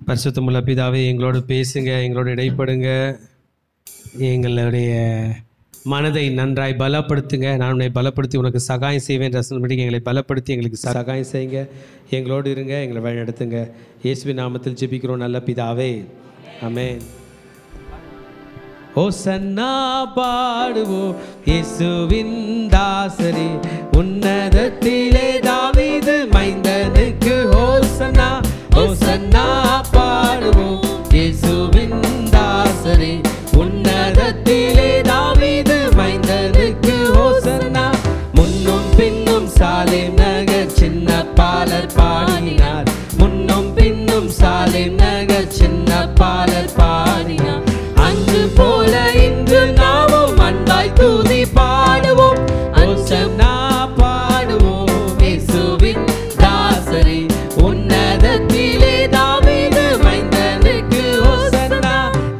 பரிசுத்தமுள்ள பிதாவே, எங்களோடு பேசுங்க, எங்களோடு இடைப்படுங்க, எங்களுடைய மனதை நன்றாய் பலப்படுத்துங்க. நான் உன்னை பலப்படுத்தி உனக்கு சகாயம் செய்வேன் ரசனப்படி எங்களை பலப்படுத்தி எங்களுக்கு சகாயம் செய்யுங்க. எங்களோடு இருங்க, எங்களை வழி நடத்துங்க. இயேசுவின் நாமத்தில் ஜெபிக்கிறோம் நல்ல பிதாவே, ஆமென். ஓசன்னா பாடுவோம் இயேசுவின் தாசரே, உன்னதத்திலே தாவீது மைந்தனுக்கு ஓசன்னா. ஓசன்னா பாடுவோம் இயேசுவின் தாசரே, உன்னதத்திலே தாவீது மைந்தனுக்கு ஓசன்னா. முன்னும் பின்னும் சாலேம் நகர் சின்ன பாலர் பாடினார், முன்னும் பின்னும் சாலேம் நகர் சின்ன பாலர் பாடினார். அன்று போல இன்று நாமும் அன்பாய் துதி பாடுவோம். ஓசன்னா பாடுவோம் இயேசுவின் தாசரே, உன்னதத்திலே தாவீது மைந்தனுக்கு ஓசன்னா.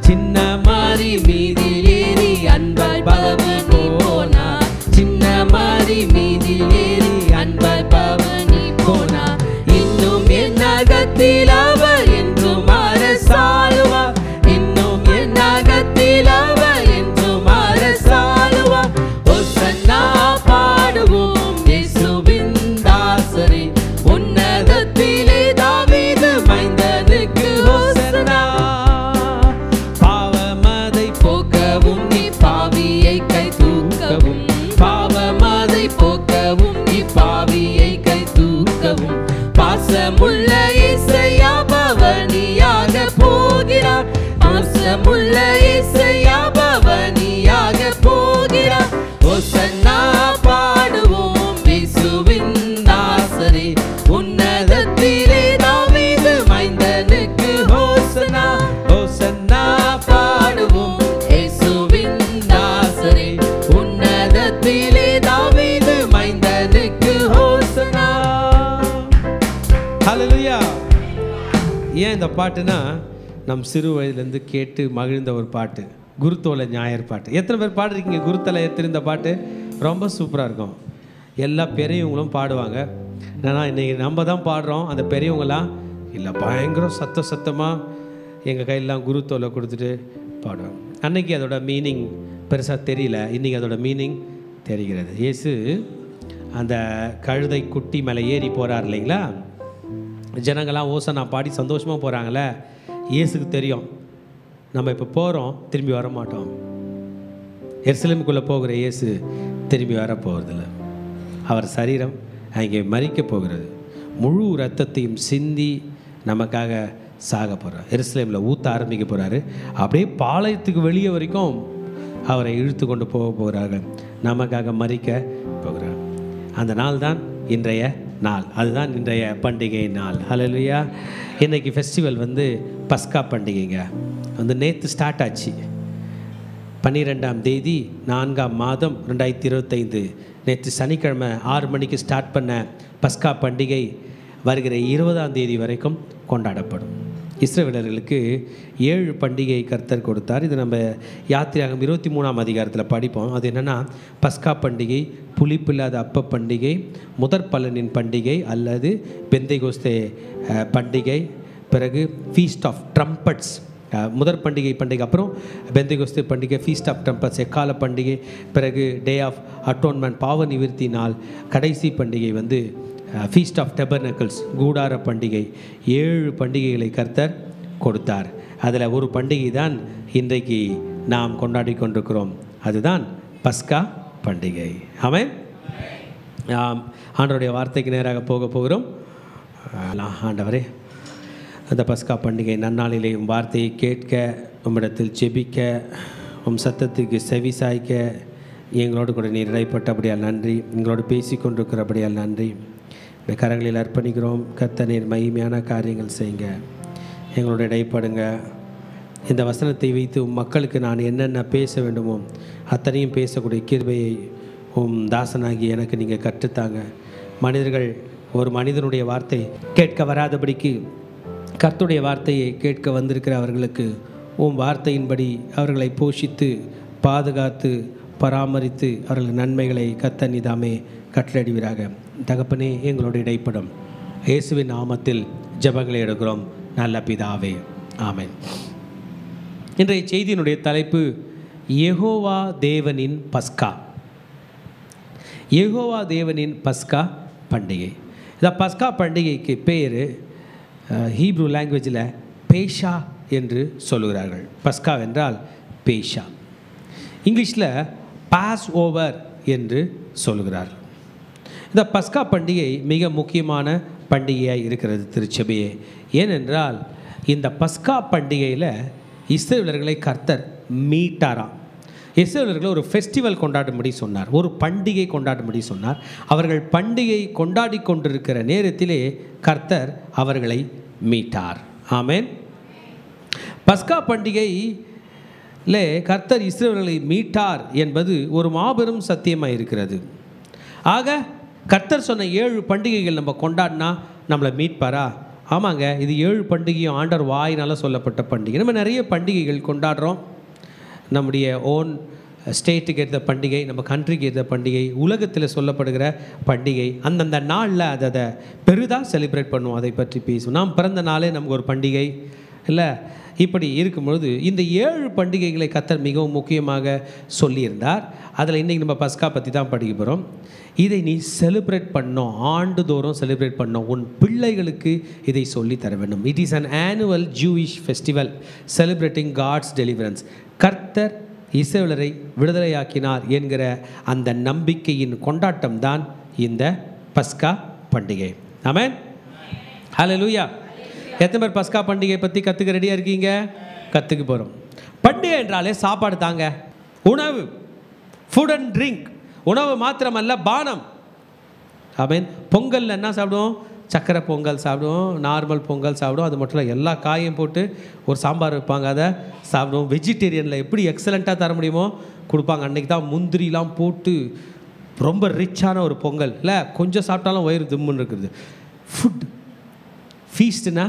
சின்ன மாறி மீதில் ஏறி அன்பாய் பவனி போனார், சின்ன மாறி மீதில் ஏறி அன்பாய் பவனி போனார். இன்னும் என் அகத்தில் அவர் என்றும் அரசாளுவார், இன்னும் என் அகத்தில் அவர் என்றும் அரசாளுவார். ஓசன்னா பாடுவோம் இயேசுவின் தாசரே, உன்னதத்திலே தாவீது மைந்தனுக்கு ஓசன்னா. பாவமதை போக்கவும் நீ பாவியை கை தூக்கவும், பாவமதை போக்கவும் நீ பாவியை கை தூக்கவும். பாசமுள்ள இயேசையா பவனியாக போகிறார், பாசமுள்ள இயேசையா பவனியாக போகிறார். ஓசன்னா பாடுவோம் இயேசுவின் தாசரே, உன்னதத்திலே தாவீது மைந்தனுக்கு ஓசன்னா. ஓசன்னா பாடுவோம் இயேசுவின் தாசரே, உன்னதத்திலே தாவீது மைந்தனுக்கு ஓசன்னா. ஹல்லேலூயா. ஏன் இந்த பாட்டுனா, நம் சிறு வயதிலேருந்து கேட்டு மகிழ்ந்த ஒரு பாட்டு, குருத்தோலை ஞாயிறு பாட்டு. எத்தனை பேர் பாடுறீங்க குருத்தலை இந்த பாட்டு? ரொம்ப சூப்பராக இருக்கும். எல்லா பெரியவங்களும் பாடுவாங்க. ஏன்னா இன்றைக்கி நம்ம தான் பாடுறோம், அந்த பெரியவங்களாம் இல்லை பயங்கர சத்தமாக எங்கள் கையெல்லாம் குருத்தோலை கொடுத்துட்டு பாடுவாங்க. அன்றைக்கி அதோட மீனிங் பெருசாக தெரியல, இன்றைக்கி அதோட மீனிங் தெரிகிறது. இயேசு அந்த கழுதை குட்டி மேலே ஏறி போகிறார் இல்லைங்களா, ஜனங்கள்லாம் ஓசன்னா பாடி சந்தோஷமாக போகிறாங்களே. இயேசுக்கு தெரியும் நம்ம இப்போ போகிறோம், திரும்பி வர மாட்டோம். எருசலேமுக்குள்ளே போகிற இயேசு திரும்பி வர போகிறதில்ல. அவர் சரீரம் அங்கே மரிக்க போகிறது, முழு இரத்தத்தையும் சிந்தி நமக்காக சாக போகிறார். எருசலேமில் ஊற்ற ஆரம்பிக்க போகிறாரு. அப்படியே பாளையத்துக்கு வெளியே வரைக்கும் அவரை இழுத்து கொண்டு போக போகிறார்கள், நமக்காக மரிக்க போகிறார். அந்த நாள் தான் இன்றைய நாள், அதுதான் இன்றைய பண்டிகை நாள். ஹல்லேலூயா. இன்றைக்கி ஃபெஸ்டிவல் வந்து பஸ்கா பண்டிகைங்க. வந்து நேற்று ஸ்டார்ட் ஆச்சு, 12ஆம் தேதி 4ஆம் மாதம் 2025. நேற்று சனிக்கிழமை 6 மணிக்கு ஸ்டார்ட் பண்ண பஸ்கா பண்டிகை வருகிற 20ஆம் தேதி வரைக்கும் கொண்டாடப்படும். இஸ்ரவேலர்களுக்கு 7 பண்டிகை கர்த்தர் கொடுத்தார். இது நம்ம யாத்திராகம் 23ஆம் அதிகாரத்தில் படிப்போம். அது என்னென்னா, பஸ்கா பண்டிகை, புளிப்பில்லாத அப்ப பண்டிகை, முதற் பலனின் பண்டிகை அல்லது பெந்தைகோஸ்தே பண்டிகை, பிறகு ஃபீஸ்ட் ஆஃப் ட்ரம்பட்ஸ் முதற் பண்டிகை அப்புறம் பெந்தைகோஸ்தே பண்டிகை, ஃபீஸ்ட் ஆஃப் ட்ரம்பட்ஸ் எக்கால பண்டிகை, பிறகு டே ஆஃப் அட்டோன்மெண்ட் பாவ நிவர்த்தி நாள், கடைசி பண்டிகை வந்து ஃபீஸ்ட் ஆஃப் டெபர்னக்கிள்ஸ் கூடார பண்டிகை. 7 பண்டிகைகளை கர்த்தர் கொடுத்தார். அதில் ஒரு பண்டிகை தான் இன்றைக்கு நாம் கொண்டாடி கொண்டிருக்கிறோம், அதுதான் பஸ்கா பண்டிகை. ஆமென். ஆண்டவருடைய வார்த்தைக்கு நேராக போகிறோம். ஆண்டவரே, அந்த பஸ்கா பண்டிகை நன்னாளிலே உம் வார்த்தையை கேட்க, உம்மிடத்தில் ஜெபிக்க, உம் சத்தத்துக்கு செவி சாய்க்க எங்களோடு கூட நீர் இடைப்பட்டபடியால் நன்றி, எங்களோடு பேசி கொண்டிருக்கிறபடியால் நன்றி. இந்த கரங்களில் அர்ப்பணிக்கிறோம். கர்த்தர் நீர் மகிமையான காரியங்கள் செய்யுங்க, எங்களோட இடைப்படுங்க. இந்த வசனத்தை வைத்து மக்களுக்கு நான் என்னென்ன பேச வேண்டுமோ அத்தனையும் பேசக்கூடிய கிருபையை தாசனாகி எனக்கு நீங்கள் கற்றுத்தாங்க. மனிதர்கள் ஒரு மனிதனுடைய வார்த்தை கேட்க வராதபடிக்கு கர்த்தருடைய வார்த்தையை கேட்க வந்திருக்கிற அவர்களுக்கு வார்த்தையின்படி அவர்களை போஷித்து பாதுகாத்து பராமரித்து அவர்கள் நன்மைகளை கர்த்தர் நீதாமே கட்டளையிடுவீராக. தகப்பனே, எங்களோட இடைப்படும் இயேசுவின் நாமத்தில் ஜெபங்களை எடுக்கிறோம் நல்ல பிதாவே, ஆமென். இன்றைய செய்தியினுடைய தலைப்பு யெகோவா தேவனின் பஸ்கா. யெகோவா தேவனின் பஸ்கா பண்டிகை. இந்த பஸ்கா பண்டிகைக்கு பேர் ஹீப்ரூ லாங்குவேஜில் பேஷா என்று சொல்லுகிறார்கள். பஸ்கா என்றால் பேஷா. இங்கிலீஷில் பாஸ் ஓவர் என்று சொல்லுகிறார்கள். இந்த பஸ்கா பண்டிகை மிக முக்கியமான பண்டிகையாக இருக்கிறது திருச்சபையே. ஏனென்றால் இந்த பஸ்கா பண்டிகையில் இஸ்ரவேலர்களை கர்த்தர் மீட்டாராம். இஸ்ரவேலர்களை ஒரு ஃபெஸ்டிவல் கொண்டாடும்படி சொன்னார், ஒரு பண்டிகை கொண்டாடும்படி சொன்னார். அவர்கள் பண்டிகை கொண்டாடி கொண்டிருக்கிற நேரத்திலே கர்த்தர் அவர்களை மீட்டார். ஆமென். பஸ்கா பண்டிகையிலே கர்த்தர் இஸ்ரவேலர்களை மீட்டார் என்பது ஒரு மாபெரும் சத்தியமாக இருக்கிறது. ஆக கர்த்தர் சொன்ன 7 பண்டிகைகள் நம்ம கொண்டாடினா நம்மளை மீட்பாரா? ஆமாங்க, இது 7 பண்டிகையும் ஆண்டவர் வாயினால் சொல்லப்பட்ட பண்டிகை. நம்ம நிறைய பண்டிகைகள் கொண்டாடுறோம். நம்முடைய ஓன் ஸ்டேட்டுக்கு ஏற்ற பண்டிகை, நம்ம கண்ட்ரிக்கு ஏற்ற பண்டிகை, உலகத்தில் சொல்லப்படுகிற பண்டிகை. அந்தந்த நாளில் அதை பெரிதாக செலிப்ரேட் பண்ணுவோம், அதை பற்றி பேசுவோம். நாம் பிறந்த நாளே நமக்கு ஒரு பண்டிகை இல்லை? இப்படி இருக்கும்பொழுது இந்த 7 பண்டிகைகளை கர்த்தர் மிகவும் முக்கியமாக சொல்லியிருந்தார். அதில் இன்றைக்கி நம்ம பஸ்கா பற்றி தான் படிக்க போகிறோம். இதை நீ செலிப்ரேட் பண்ணோம், ஆண்டுதோறும் செலிப்ரேட் பண்ணோம். உன் பிள்ளைகளுக்கு இதை சொல்லி தர வேண்டும். It is an annual Jewish festival celebrating God's deliverance. கர்த்தர் இஸ்ரவேலரை விடுதலையாக்கினார் என்கிற அந்த நம்பிக்கையின் கொண்டாட்டம் தான் இந்த பஸ்கா பண்டிகை. ஆமென். ஹல்லேலூயா. எத்தனை பேர் பஸ்கா பண்டிகை பற்றி கற்றுக்க ரெடியாக இருக்கீங்க? கற்றுக்க போகிறோம். பண்டிகை என்றாலே சாப்பாடு தாங்க, உணவு, ஃபுட் அண்ட் ட்ரிங்க். உணவு மாத்திரமல்ல, பானம். ஆமென். பொங்கல் என்ன சாப்பிடுவோம்? சக்கரை பொங்கல் சாப்பிடுவோம், நார்மல் பொங்கல் சாப்பிடுவோம். அது மட்டும் இல்லை, எல்லா காயும் போட்டு ஒரு சாம்பார் வைப்பாங்க, அதை சாப்பிடுவோம். வெஜிடேரியனில் எப்படி எக்ஸலண்ட்டாக தர முடியுமோ கொடுப்பாங்க. அன்றைக்கி தான் முந்திரிலாம் போட்டு ரொம்ப ரிச்சான ஒரு பொங்கல் இல்லை, கொஞ்சம் சாப்பிட்டாலும் வயிறு திம்முன்னு இருக்குது. ஃபுட் ஃபீஸ்ட்னா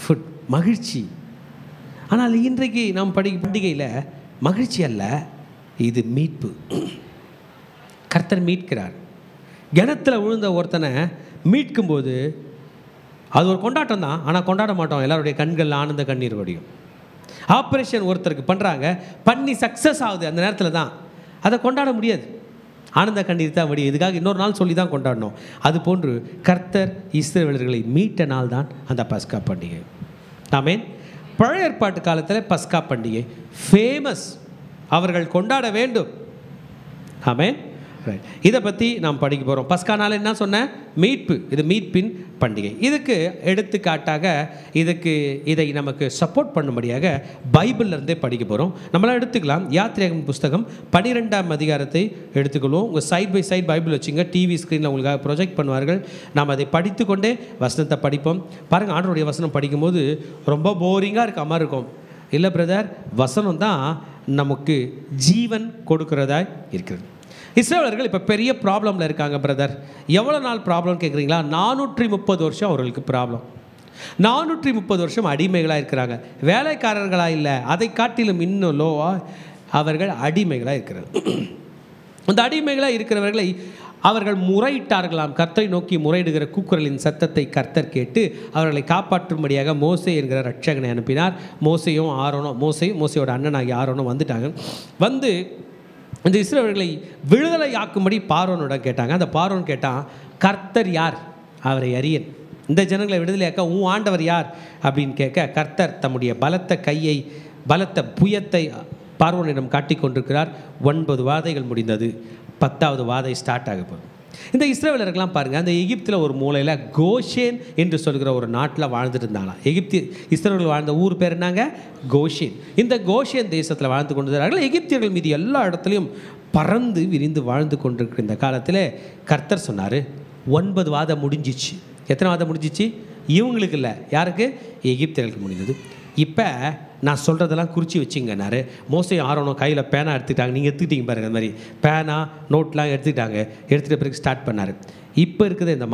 ஃபுட், மகிழ்ச்சி. ஆனால் இன்றைக்கு நாம் பண்டிகையில் மகிழ்ச்சி அல்ல, இது மீட்பு. கர்த்தர் மீட்கிறார். கிணத்துல விழுந்த ஒருத்தனை மீட்கும்போது அது ஒரு கொண்டாட்டம் தான். ஆனால் கொண்டாட மாட்டோம், எல்லாருடைய கண்களில் ஆனந்த கண்ணீர் வடியும். ஆப்ரேஷன் ஒருத்தருக்கு பண்ணுறாங்க, பண்ணி சக்ஸஸ் ஆகுது, அந்த நேரத்தில் தான் அதை கொண்டாட முடியாது, ஆனந்த கண்ணீர் தான் வடியும். இதுக்காக இன்னொரு நாள் சொல்லி தான் கொண்டாடணும். அதுபோன்று கர்த்தர் இஸ்ரவேலர்களை மீட்ட நாள் தான் அந்த பஸ்கா பண்டிகை. ஆமென். பழைய ஏற்பாட்டு காலத்தில் பஸ்கா பண்டிகை ஃபேமஸ், அவர்கள் கொண்டாட வேண்டும். ஆமென். இதை பற்றி நாம் படிக்க போகிறோம். பஸ்கானால என்ன சொன்னேன்? மீட்பு. இது மீட்பின் பண்டிகை. இதுக்கு எடுத்துக்காட்டாக இதை நமக்கு சப்போர்ட் பண்ணும்படியாக பைபிள்லேருந்தே படிக்க போகிறோம். நம்மளாம் எடுத்துக்கலாம். யாத்திரையாகம புஸ்தகம் 12ஆம் அதிகாரத்தை எடுத்துக்கொள்வோம். உங்கள் சைட் பை சைட் பைபிள் வச்சுங்க, டிவி ஸ்க்ரீனில் உங்களுக்காக ப்ரொஜெக்ட் பண்ணுவார்கள். நாம் அதை படித்து கொண்டே வசனத்தை படிப்போம். பாருங்கள், ஆண்டவருடைய வசனம் படிக்கும்போது ரொம்ப போரிங்காக இருக்க மாதிரி இருக்கும். இல்லை பிரதர், வசனம் தான் நமக்கு ஜீவன் கொடுக்கிறதா இருக்கிறது. இஸ்ரவேலர்கள் இப்போ பெரிய ப்ராப்ளமில் இருக்காங்க பிரதர். எவ்வளோ நாள் ப்ராப்ளம் கேட்குறீங்களா? 430 வருஷம் அவர்களுக்கு ப்ராப்ளம். 430 வருஷம் அடிமைகளாக இருக்கிறாங்க. வேலைக்காரர்களாக இல்லை, அதை காட்டிலும் இன்னும் லோவாக அவர்கள் அடிமைகளாக இருக்கிறது. அந்த அடிமைகளாக இருக்கிறவர்களை அவர்கள் முறையிட்டார்களாம். கர்த்தரை நோக்கி முறையிடுகிற கூக்குரலின் சத்தத்தை கர்த்தர் கேட்டு அவர்களை காப்பாற்றும்படியாக மோசே என்கிற ரட்சகனை அனுப்பினார். மோசையோட அண்ணனாகி ஆரோனும் வந்துட்டாங்க. வந்து இந்த இஸ்ரவேலர்களை விடுதலை ஆக்கும்படி பார்வோனிடம் கேட்டாங்க. அந்த பார்வோன் கேட்டான், கர்த்தர் யார்? அவரை அறியேன். இந்த ஜனங்களை விடுதலையாக்க உன் ஆண்டவர் யார் அப்படின்னு கேட்க, கர்த்தர் தம்முடைய பலத்த புயத்தை பார்வோனிடம் காட்டி கொண்டிருக்கிறார். 9 வாதைகள் முடிந்தது. 10வது வாதை ஸ்டார்ட் ஆக போகுது. இந்த இஸ்ரவேலர்கள்லாம் பாருங்கள், அந்த எகிப்தில் ஒரு மூலையில் கோஷேன் என்று சொல்கிற ஒரு நாட்டில் வாழ்ந்துட்டு இருந்தாங்களாம். இஸ்ரவேலர்கள் வாழ்ந்த ஊர் பேர் என்னங்க? கோஷேன். இந்த கோஷேன் தேசத்தில் வாழ்ந்து கொண்டிருந்தார்கள். எகிப்தியர்கள் மீது எல்லா இடத்துலையும் பறந்து விரிந்து வாழ்ந்து கொண்டிருக்கிற இந்த காலத்தில் கர்த்தர் சொன்னார், 9 வாதம் முடிஞ்சிச்சு. எத்தனை வாதம் முடிஞ்சிச்சு? இவங்களுக்கு இல்லை, யாருக்கு? எகிப்தியர்களுக்கு முடிந்தது. இப்போ நான் சொல்கிறதெல்லாம் குறித்து வச்சுங்கன்னாரு. மோசே ஆரோனும் கையில் பேனா எடுத்துக்கிட்டாங்க. நீங்கள் எடுத்துக்கிட்டீங்க பாருங்கள், அந்த மாதிரி பேனா நோட்லாம் எடுத்துக்கிட்டாங்க. எடுத்துகிட்ட பிறகு ஸ்டார்ட் பண்ணார். இப்போ இருக்குது இந்த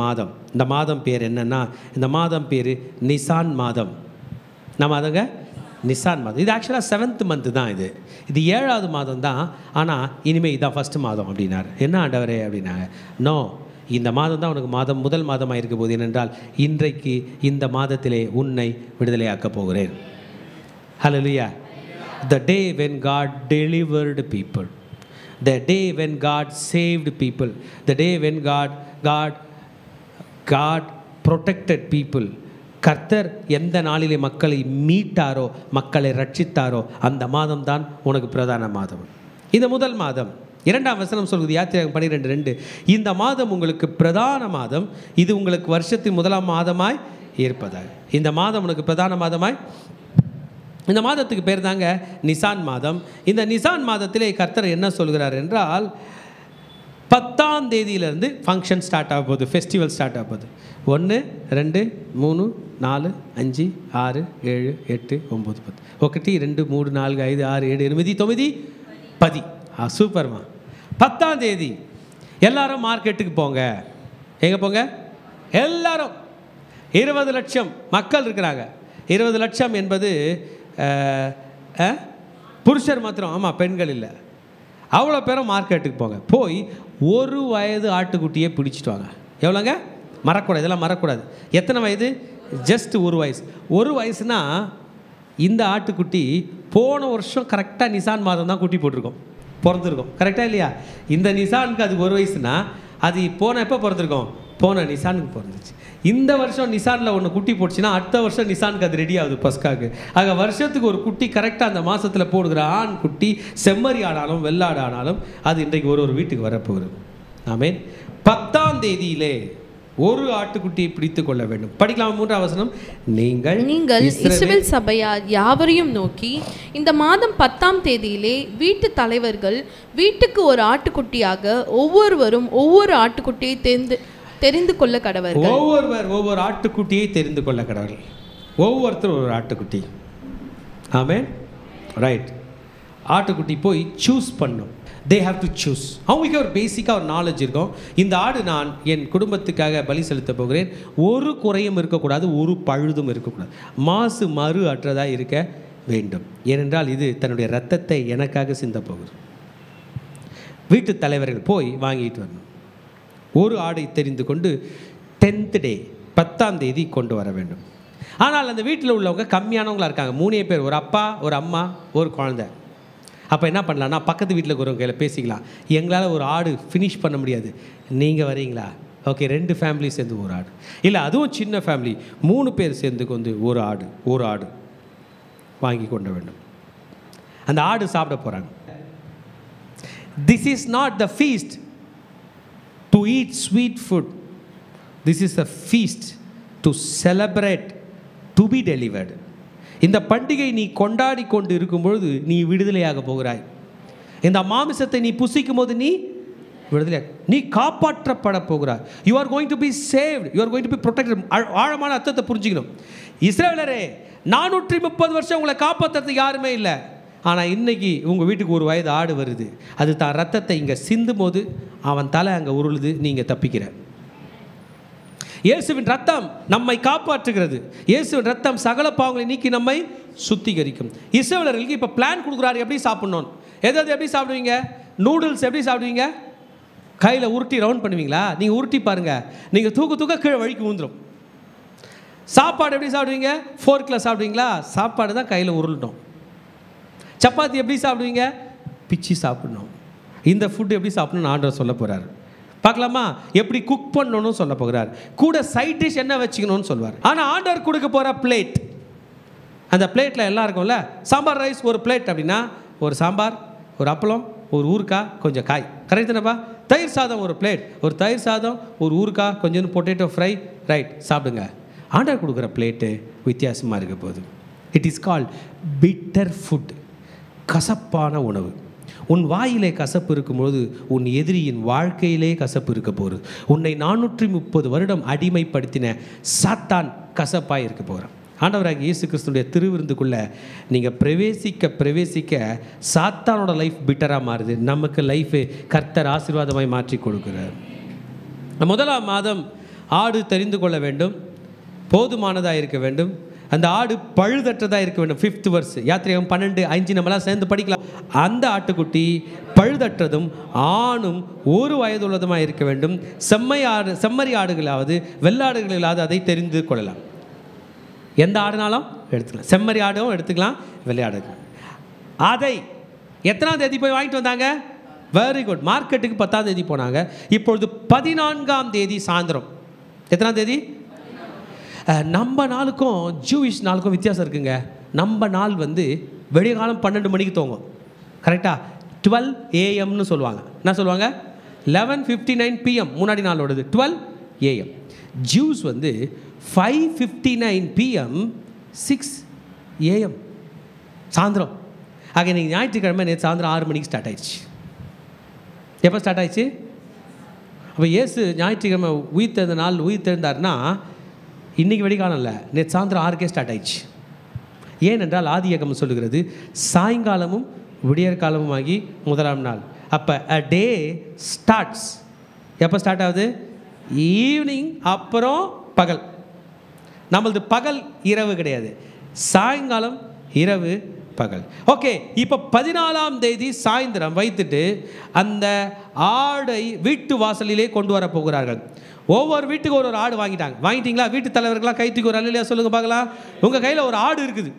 மாதம் பேர் என்னென்னா, இந்த மாதம் பேர் நிசான் மாதம். நம்ம அதங்க நிசான் மாதம். இது ஆக்சுவலாக 7th மந்த்து தான். இது 7வது மாதம் தான். ஆனால் இனிமேல் இதுதான் 1st மாதம் அப்படின்னாரு. என்ன ஆண்டவரே அப்படின்னாங்க. நோ, இந்த மாதம் தான் உனக்கு முதல் மாதமாக இருக்க போகுது. ஏனென்றால் இன்றைக்கு இந்த மாதத்திலே உன்னை விடுதலையாக்கப் போகிறேன். ஹல்லேலூயா. The day when God delivered people, the day when God saved people, the day when God protected people. கர்த்தர் எந்த நாளிலே மக்களை மீட்டாரோ, மக்களை ரட்சித்தாரோ, அந்த மாதம் தான் உனக்கு பிரதான மாதம். இந்த முதல் மாதம். 2ஆம் வசனம் சொல்கிறது, யாத்திராகமம் 12:2, இந்த மாதம் உங்களுக்கு பிரதான மாதம், இது உங்களுக்கு வருஷத்தின் முதலாம் மாதமாய் இருப்பதாக. இந்த மாதம் உனக்கு பிரதான மாதமாய். இந்த மாதத்துக்கு பேர் தாங்க நிசான் மாதம். இந்த நிசான் மாதத்திலே கர்த்தர் என்ன சொல்கிறார் என்றால், 10ஆம் தேதியிலிருந்து ஃபங்க்ஷன் ஸ்டார்ட் ஆக போகுது, ஃபெஸ்டிவல் ஸ்டார்ட் ஆக போகுது. 1 2 3 4 5 6 7 8 9 10. 1 2 3 4 5 6 7 8 9 10. சூப்பர்மா. 10ஆம் தேதி எல்லாரும் மார்க்கெட்டுக்கு போங்க. எங்கே போங்க? எல்லாரும் 20 லட்சம் மக்கள் இருக்கிறாங்க. 20 லட்சம் என்பது புருஷர் மாத்திரம். ஆமாம், பெண்கள் இல்லை. அவ்வளோ பேரும் மார்க்கெட்டுக்கு போங்க. போய் 1 வயது ஆட்டுக்குட்டியே பிடிச்சிட்டு வாங்க. எவ்வளோங்க? மறக்கூடாது, இதெல்லாம் மறக்கூடாது. எத்தனை வயது? ஜஸ்ட் 1 வயசு. 1 வயசுனா இந்த ஆட்டுக்குட்டி போன வருஷம் கரெக்டாக நிசான் மாதம் தான் குட்டி போட்டிருக்கோம், பிறந்திருக்கோம். கரெக்டாக இல்லையா? இந்த நிசானுக்கு அது 1 வயசுனா அது எப்போ பிறந்திருக்கோம்? போன நிசானுக்கு பிறந்துச்சு. இந்த வருஷம் நிசானில் ஒன்று குட்டி போட்டுச்சுன்னா அடுத்த வருஷம் நிசானுக்கு அது ரெடி ஆகுது பஸ்காக்கு. ஆக வருஷத்துக்கு ஒரு குட்டி கரெக்டாக அந்த மாதத்தில் போடுகிற ஆண் குட்டி செம்மறி ஆனாலும் வெள்ளாடு ஆனாலும் அது இன்றைக்கு ஒரு வீட்டுக்கு வரப்போகுது. ஆமென். 10ஆம் தேதியிலே ஒரு ஆட்டுக்குட்டியை பிடித்து கொள்ள வேண்டும். படிக்கலாம். 3ஆம் வசனம், நீங்கள் இஸ்ரவேல் சபையார் யாவரையும் நோக்கி, இந்த மாதம் 10ஆம் தேதியிலே வீட்டு தலைவர்கள் வீட்டுக்கு ஒரு ஆட்டுக்குட்டியாக ஒவ்வொருவரும் ஒவ்வொரு ஆட்டுக்குட்டியை தெரிந்து கொள்ள கடவர்கள். ஒவ்வொரு ஆட்டுக்குட்டியை தெரிந்து கொள்ள கடவர்கள். ஒவ்வொருத்தர் ஒரு ஆட்டுக்குட்டி. ஆமென். ரைட். ஆட்டுக்குட்டி போய் சூஸ் பண்ணும். they have to choose. அவங்களுக்கு ஒரு பேசிக்காக ஒரு நாலேஜ் இருக்கும். இந்த ஆடு நான் என் குடும்பத்துக்காக பலி செலுத்த போகிறேன், ஒரு குறையும் இருக்கக்கூடாது, ஒரு பழுதும் இருக்கக்கூடாது, மாசு மறு அற்றதாக இருக்க வேண்டும். ஏனென்றால் இது தன்னுடைய இரத்தத்தை எனக்காக சிந்த போகுது. வீட்டு தலைவர்கள் போய் வாங்கிட்டு வரணும். ஒரு ஆடை தெரிந்து கொண்டு 10th day 10ஆம் தேதி கொண்டு வர வேண்டும். ஆனால் அந்த வீட்டில் உள்ளவங்க கம்மியானவங்களாக இருக்காங்க. 3 பேர், ஒரு அப்பா, ஒரு அம்மா, ஒரு குழந்தை. அப்போ என்ன பண்ணலான்னா, பக்கத்து வீட்டில் இருக்கிறவங்க கையில் பேசிக்கலாம். எங்களால் ஒரு ஆடு ஃபினிஷ் பண்ண முடியாது, நீங்கள் வரீங்களா? ஓகே, 2 ஃபேமிலி சேர்ந்து ஒரு ஆடு, இல்லை அதுவும் சின்ன ஃபேமிலி 3 பேர் சேர்ந்து கொண்டு ஒரு ஆடு வாங்கி கொண்டு வேண்டும். அந்த ஆடு சாப்பிட போகிறாங்க. This is not the feast to eat sweet food. This is the feast to celebrate to be delivered. இந்த பண்டிகை நீ கொண்டாடி கொண்டு இருக்கும்பொழுது நீ விடுதலையாக போகிறாய். இந்த மாமிசத்தை நீ புசிக்கும் போது நீ விடுதலை, நீ காப்பாற்றப்பட போகிறாய். You are going to be saved, you are going to be protected. ஆழமான அர்த்தத்தை புரிஞ்சுக்கணும். இஸ்ரவேலரே, 430 வருஷம் உங்களை காப்பாற்றுறதுக்கு யாருமே இல்லை. ஆனால் இன்னைக்கு உங்கள் வீட்டுக்கு ஒரு வயது ஆடு வருது, அது தான் ரத்தத்தை இங்கே சிந்தும் போது அவன் தலை அங்கே உருளுது, நீங்கள் தப்பிக்கிற. இயேசுவின் ரத்தம் நம்மை காப்பாற்றுகிறது. இயேசுவின் ரத்தம் சகல பாவங்களை நீக்கி நம்மை சுத்திகரிக்கும். இஸ்ரவேலர்களுக்கு இப்போ பிளான் கொடுக்குறாரு, எப்படி சாப்பிட்ணும். எதாவது எப்படி சாப்பிடுவீங்க? நூடுல்ஸ் எப்படி சாப்பிடுவீங்க? கையில் உருட்டி ரவுண்ட் பண்ணுவீங்களா? நீங்கள் உருட்டி பாருங்கள், நீங்கள் தூக்க கீழே வழிக்கு விழுந்துடும். சாப்பாடு எப்படி சாப்பிடுவீங்க? ஃபோர்க்கில் சாப்பிடுவீங்களா? சாப்பாடு தான் கையில் உருளட்டும். சப்பாத்தி எப்படி சாப்பிடுவீங்க? பிச்சு சாப்பிடணும். இந்த ஃபுட்டு எப்படி சாப்பிடணும்னு ஆண்டவர் சொல்ல போகிறார். பார்க்கலாமா? எப்படி குக் பண்ணணும்னு சொல்ல போகிறார். கூட சைட் டிஷ் என்ன வச்சுக்கணும்னு சொல்வார். ஆனால் ஆண்டவர் கொடுக்க போகிற பிளேட், அந்த பிளேட்டில் எல்லாம் இருக்கும்ல. சாம்பார் ரைஸ் ஒரு பிளேட் அப்படின்னா ஒரு சாம்பார், ஒரு அப்பளம், ஒரு ஊறுகாய், கொஞ்சம் காய். கரெக்ட் தானேப்பா? தயிர் சாதம் ஒரு பிளேட், ஒரு தயிர் சாதம், ஒரு ஊறுகாய், கொஞ்சம் பொட்டேட்டோ ஃப்ரை. ரைட், சாப்பிடுங்க. ஆண்டவர் கொடுக்குற பிளேட்டு வித்தியாசமாக இருக்க போகுது. It is called bitter food. கசப்பான உணவு. உன் வாயிலே கசப்பு இருக்கும்போது உன் எதிரியின் வாழ்க்கையிலே கசப்பு இருக்க போகுது. உன்னை 430 வருடம் அடிமைப்படுத்தின சாத்தான் கசப்பாக இருக்க போகிறான். ஆண்டவராகிய இயேசு கிறிஸ்துடைய திருவிருந்துக்குள்ளே நீங்கள் பிரவேசிக்க சாத்தானோட லைஃப் பிட்டராக மாறுது. நமக்கு லைஃபு கர்த்தர் ஆசீர்வாதமாய் மாற்றி கொடுக்குறார். 1ஆம் மாதம் ஆடு தெரிந்து கொள்ள வேண்டும், போதுமானதாக இருக்க வேண்டும், அந்த ஆடு பழுதற்றதாக இருக்க வேண்டும். 5th verse யாத்திராகமம் 12:5 நம்மளாம் சேர்ந்து படிக்கலாம். அந்த ஆட்டுக்குட்டி பழுதற்றதும் ஆணும் ஒரு வயதுள்ளதுமாக இருக்க வேண்டும். செம்மறி ஆடுகளாவது வெள்ளாடுகளாவது அதை தெரிந்து கொள்ளலாம். எந்த ஆடுனாலும் எடுத்துக்கலாம், செம்மறி ஆடும் எடுத்துக்கலாம், வெள்ளாடு. அதை எத்தனாம் தேதி போய் வாங்கிட்டு வந்தாங்க? Very good. மார்க்கெட்டுக்கு 10ஆம் தேதி போனாங்க. இப்பொழுது 14ஆம் தேதி சாயந்தரம். எத்தனாம் தேதி? நம்ம நாளுக்கும் ஜூவிஷ் நாளுக்கும் வித்தியாசம் இருக்குங்க. நம்ம நாள் வந்து வெடிய காலம் 12 மணிக்கு தூங்கும். கரெக்டாக 12 AM சொல்லுவாங்க. என்ன சொல்லுவாங்க? 11:59 PM முன்னாடி நாளோடது 12 AM. ஜூஸ் வந்து 5:59 PM 6 AM சாயந்தரம். ஆக இன்னைக்கு ஞாயிற்றுக்கிழமை நேற்று சாயந்தரம் 6 மணிக்கு ஸ்டார்ட் ஆயிடுச்சு. எப்போ ஸ்டார்ட் ஆயிடுச்சு? அப்போ இயேசு ஞாயிற்றுக்கிழமை உயிர் தெரிந்த நாள் உயிர் தெரிந்தார்னா இன்றைக்கி வெடிக்காலம் இல்லை, நேற்று சாயந்தரம் 6க்கே ஸ்டார்ட் ஆயிடுச்சு. ஏனென்றால் ஆதியாகமம் சொல்லுகிறது சாயங்காலமும் விடியற் காலமும் ஆகி முதலாம் நாள். அப்போ அ டே ஸ்டார்ட்ஸ் எப்போ ஸ்டார்ட் ஆகுது? ஈவினிங் அப்புறம் பகல். நம்மளது பகல் இரவு கிடையாது, சாயங்காலம் இரவு பகல். ஓகே, இப்போ 14ஆம் தேதி சாயந்தரம் வைத்துட்டு அந்த ஆடை வீட்டு வாசலிலே கொண்டு வர போகிறார்கள். ஒவ்வொரு வீட்டுக்கு ஒரு ஆடு வாங்கிட்டீங்களா? வீட்டு தலைவர்களாக கைத்துக்கு ஒரு இல்லையா சொல்லுங்க பார்க்கலாம். உங்கள் கையில் ஒரு ஆடு இருக்குது,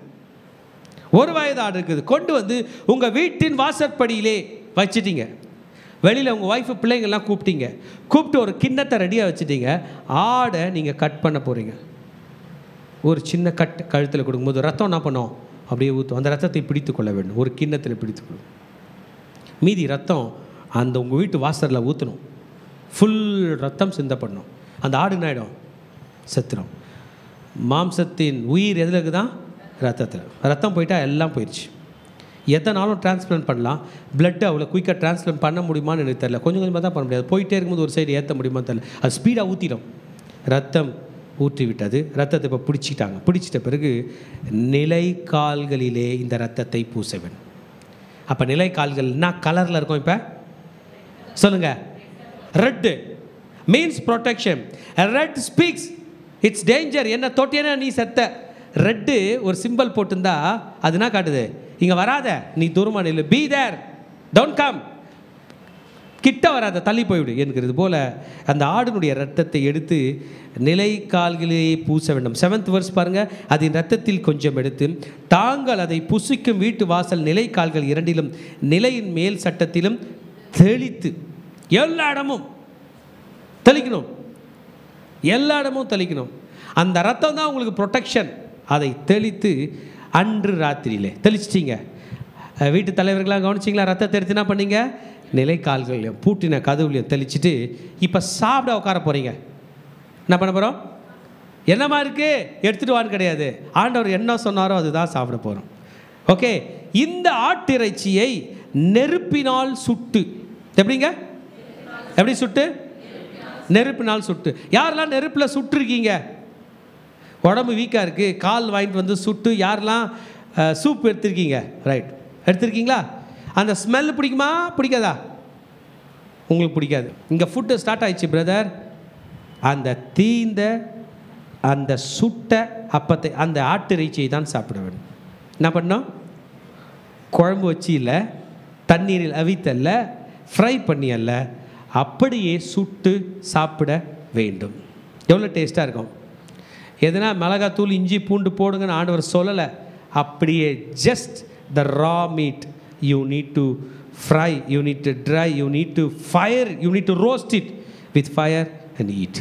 ஒரு வயது ஆடு இருக்குது. கொண்டு வந்து உங்கள் வீட்டின் வாசற்படியிலே வச்சுட்டீங்க. வெளியில் உங்கள் ஒய்ஃபு பிள்ளைங்கள்லாம் கூப்பிட்டு ஒரு கிண்ணத்தை ரெடியாக வச்சுட்டீங்க. ஆடை நீங்கள் கட் பண்ண போகிறீங்க. ஒரு சின்ன கட் கழுத்தில் கொடுக்கும்போது ரத்தம் என்ன பண்ணோம்? அப்படியே ஊற்றும். அந்த ரத்தத்தை பிடித்து கொள்ள வேண்டும், ஒரு கிண்ணத்தில் பிடித்துக்கொள்ளும். மீதி ரத்தம் அந்த உங்கள் வீட்டு வாசலில் ஊற்றணும். ஃபுல் ரத்தம் சிந்தப்படணும். அந்த ஆடு என்ன ஆகிடும்? செத்துடும். மாம்சத்தின் உயிர் எதில் இருக்குதான்? ரத்தத்தில். ரத்தம் போயிட்டால் எல்லாம் போயிடுச்சு. எத்தனை நாளும் டிரான்ஸ்பிளான்ட் பண்ணலாம். பிளட்டு அவ்வளோ குயிக்காக டிரான்ஸ்பிளான்ட் பண்ண முடியுமான்னு எனக்கு தெரியல. கொஞ்சம் கொஞ்சமாக தான் பண்ண முடியாது. போயிட்டே இருக்கும்போது ஒரு சைடு ஏற்ற முடியுமான்னு தெரியல. அது ஸ்பீடாக ஊற்றிடும். ரத்தம் ஊற்றி விட்டது. ரத்தத்தை இப்போ பிடிச்சிட்டாங்க. பிடிச்சிட்ட பிறகு நிலைக்கால்களிலே இந்த ரத்தத்தை பூச வேண்டும். அப்போ நிலைக்கால்கள் என்ன கலரில் இருக்கும்? இப்போ சொல்லுங்கள். Red means protection. Red speaks it's danger. என்ன தொட்டியனா நீ செத்த. ரெட்டு ஒரு சிம்பிள் போட்டிருந்தா அது என்ன காட்டுது? இங்கே வராத, நீ தூரமாக நில்லு, பி தேர், டோன்ட் கம், கிட்ட வராத, தள்ளி போய்விடு என்கிறது போல அந்த ஆடினுடைய ரத்தத்தை எடுத்து நிலைக்கால்களிலே பூச வேண்டும். 7th verse பாருங்கள். அதன் ரத்தத்தில் கொஞ்சம் எடுத்து தாங்கள் அதை புசிக்கும் வீட்டு வாசல் நிலைக்கால்கள் இரண்டிலும் நிலையின் மேல் சட்டத்திலும் தெளித்து எல்லா இடமும் தெளிக்கணும். எல்லா இடமும் தெளிக்கணும். அந்த ரத்தம் தான் உங்களுக்கு ப்ரொடெக்ஷன். அதை தெளித்து அன்று ராத்திரியிலே தெளிச்சிட்டிங்க. வீட்டு தலைவர்களாக கவனிச்சிங்களா? ரத்தத்தை எடுத்து என்ன பண்ணீங்க? நிலைக்கால்களையும் பூட்டின கதவுலையும் தெளிச்சுட்டு இப்போ சாப்பிட உட்கார போகிறீங்க. என்ன பண்ண போகிறோம்? என்னமா இருக்குது எடுத்துகிட்டு வான்னு கிடையாது. ஆண்டவர் என்ன சொன்னாரோ அதுதான் சாப்பிட போகிறோம். ஓகே, இந்த ஆட்டிறைச்சியை நெருப்பினால் சுட்டு. எப்படிங்க? எப்படி சுட்டு? நெருப்பினால் சுட்டு. யாரெல்லாம் நெருப்பில் சுட்டுருக்கீங்க? உடம்பு வீக்காக இருக்குது, கால் வாங்கிட்டு வந்து சுட்டு. யாரெல்லாம் சூப் எடுத்துருக்கீங்க? ரைட், எடுத்துருக்கீங்களா? அந்த ஸ்மெல் பிடிக்குமா பிடிக்காதா? உங்களுக்கு பிடிக்காது. இங்கே ஃபுட்டு ஸ்டார்ட் ஆயிடுச்சு பிரதர். அந்த தீந்த அந்த சுட்ட அப்பத்தை அந்த ஆட்டிறைச்சியை தான் சாப்பிட வேண்டும். என்ன பண்ணோம்? குழம்பு வச்சு இல்லை, தண்ணீரில் அவித்தல்ல, ஃப்ரை பண்ணி அல்ல, அப்படியே சுட்டு சாப்பிட வேண்டும். எவ்வளோ டேஸ்ட்டாக இருக்கும். எதுனா மிளகாத்தூள் இஞ்சி பூண்டு போடுங்கன்னு ஆண்டவர் சொல்லலை. அப்படியே just the raw meat you need to fry, you need to dry, you need to fire, you need to roast it with fire and eat.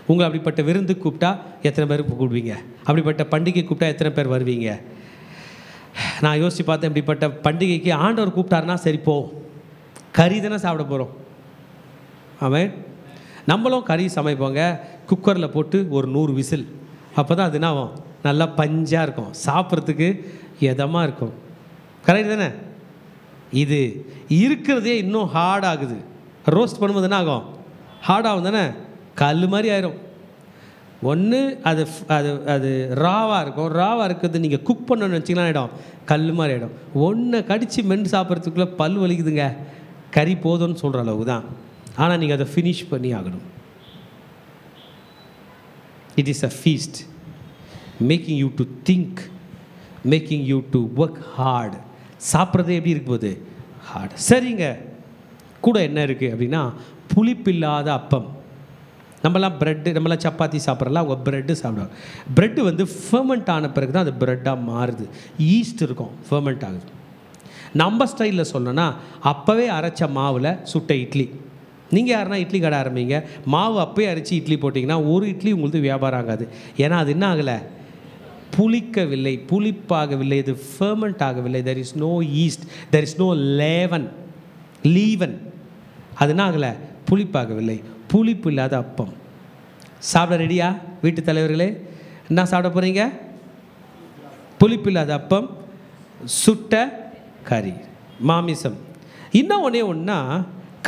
உங்களை அப்படிப்பட்ட விருந்து கூப்பிட்டா எத்தனை பேர் கூப்பிடுவீங்க? அப்படிப்பட்ட பண்டிகை கூப்பிட்டா எத்தனை பேர் வருவீங்க? நான் யோசித்து பார்த்தேன். இப்படிப்பட்ட பண்டிகைக்கு ஆண்டவர் கூப்பிட்டாருன்னா சரி போ, கறி தானே சாப்பிட போகிறோம். ஆமாம், நம்மளும் கறி சமைப்போங்க. குக்கரில் போட்டு ஒரு 100 விசில். அப்போ தான் அது என்ன ஆகும்? நல்லா பஞ்சாக இருக்கும், சாப்பிட்றதுக்கு எதமாக இருக்கும். கரெக்ட் தானே? இது இருக்கிறதே இன்னும் ஹார்ட் ஆகுது. ரோஸ்ட் பண்ணும்போது என்ன ஆகும்? ஹார்ட் ஆகும் தானே? கல் மாதிரி ஆயிரும். ஒன்று அது அது அது ராவாக இருக்கும். ராவாக இருக்கிறது நீங்கள் குக் பண்ணணும்னு வச்சிங்கன்னா ஆகிடும், கல் மாதிரி ஆகிடும். ஒன்றை கடித்து மென்று சாப்பிட்றதுக்குள்ளே பல் வலிக்குதுங்க. கறி போதும்னு சொல்கிற அளவுக்கு தான். ஆனால் நீங்கள் அதை ஃபினிஷ் பண்ணி ஆகணும். It is a feast making you to think, making you to work hard, சாப்பிட்றது எப்படி இருக்கு போகுது? ஹார்ட். சரிங்க, கூட என்ன இருக்குது அப்படின்னா புளிப்பில்லாத அப்பம். நம்மலாம் ப்ரெட்டு, நம்மளாம் சப்பாத்தி சாப்பிட்றலாம், அவங்க ப்ரெட்டு சாப்பிடுவாங்க. ப்ரெட்டு வந்து ஃபெர்மெண்ட் ஆன பிறகு தான் அது ப்ரெட்டாக மாறுது. ஈஸ்ட் இருக்கும், ஃபெர்மெண்ட் ஆகுது. நம்ம ஸ்டைலில் சொல்லணும்னா அப்போவே அரைச்ச மாவில் சுட்ட இட்லி. நீங்கள் யாருன்னா இட்லி கடை ஆரம்பிங்க, மாவு அப்போயே அரைச்சி இட்லி போட்டிங்கன்னா ஒரு இட்லி உங்களுக்கு வியாபாரம் ஆகாது. ஏன்னா அது என்ன ஆகலை? புளிக்கவில்லை, புளிப்பாகவில்லை, இது ஃபெர்மெண்ட் ஆகவில்லை. There is no yeast, there is no leaven. அது என்ன ஆகலை? புளிப்பாகவில்லை. புளிப்பு இல்லாத அப்பம் சாப்பிட ரெடியா? வீட்டு தலைவர்களே, என்ன சாப்பிட போகிறீங்க? புளிப்பு இல்லாத அப்பம், சுட்ட கறி, மாமிசம். இன்னும் ஒன்றே ஒன்றா,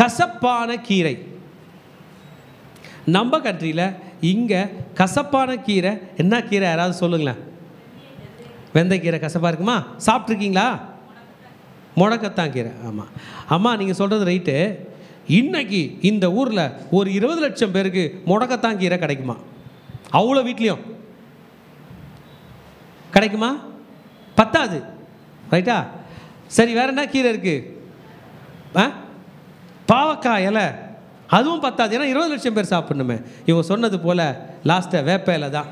கசப்பான கீரை. நம்ம கண்ட்ரியில் இங்கே கசப்பான கீரை என்ன கீரை? யாராவது சொல்லுங்களேன். வெந்தயக்கீரை கசப்பாக இருக்குமா? சாப்பிட்ருக்கீங்களா? முடக்கத்தான் கீரை. ஆமாம் அம்மா, நீங்கள் சொல்கிறது ரைட்டு. இன்னைக்கு இந்த ஊரில் ஒரு 20 லட்சம் பேருக்கு முடக்கத்தான் கீரை கிடைக்குமா? அவ்வளோ வீட்லேயும் கிடைக்குமா? பத்தாது, ரைட்டா? சரி, வேறு என்ன கீரை இருக்குது? பாவக்காய் இலை, அதுவும் பத்தாது. ஏன்னா 20 லட்சம் பேர் சாப்பிடணுமே. இவங்க சொன்னது போல் லாஸ்ட்டை வேப்ப இலை தான்.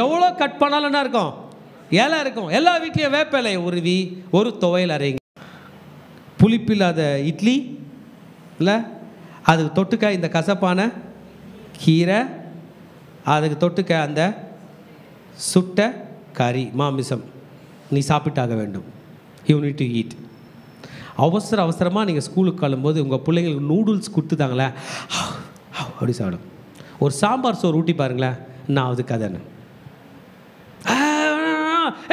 எவ்வளோ கட் பண்ணாலும் என்ன இருக்கும்? இலை இருக்கும். எல்லா வீட்லேயும் வேப்ப இலையை உருவி ஒரு துவையல் அரைங்க. புளிப்பில்லாத இட்லி இல்லை, அதுக்கு தொட்டுக்க இந்த கசப்பான கீரை, அதுக்கு தொட்டுக்க அந்த சுட்ட கறி, மாமிசம். நீ சாப்பிட்டாக வேண்டும். You need to eat. அவசரமாக நீங்கள் ஸ்கூலுக்கு கிளம்பும்போது உங்கள் பிள்ளைங்களுக்கு நூடுல்ஸ் கொடுத்துட்டாங்களே, அப்படி சாப்பிடும். ஒரு சாம்பார் சோறு ஊட்டி பாருங்களேன், நான் அது கதைன்னு.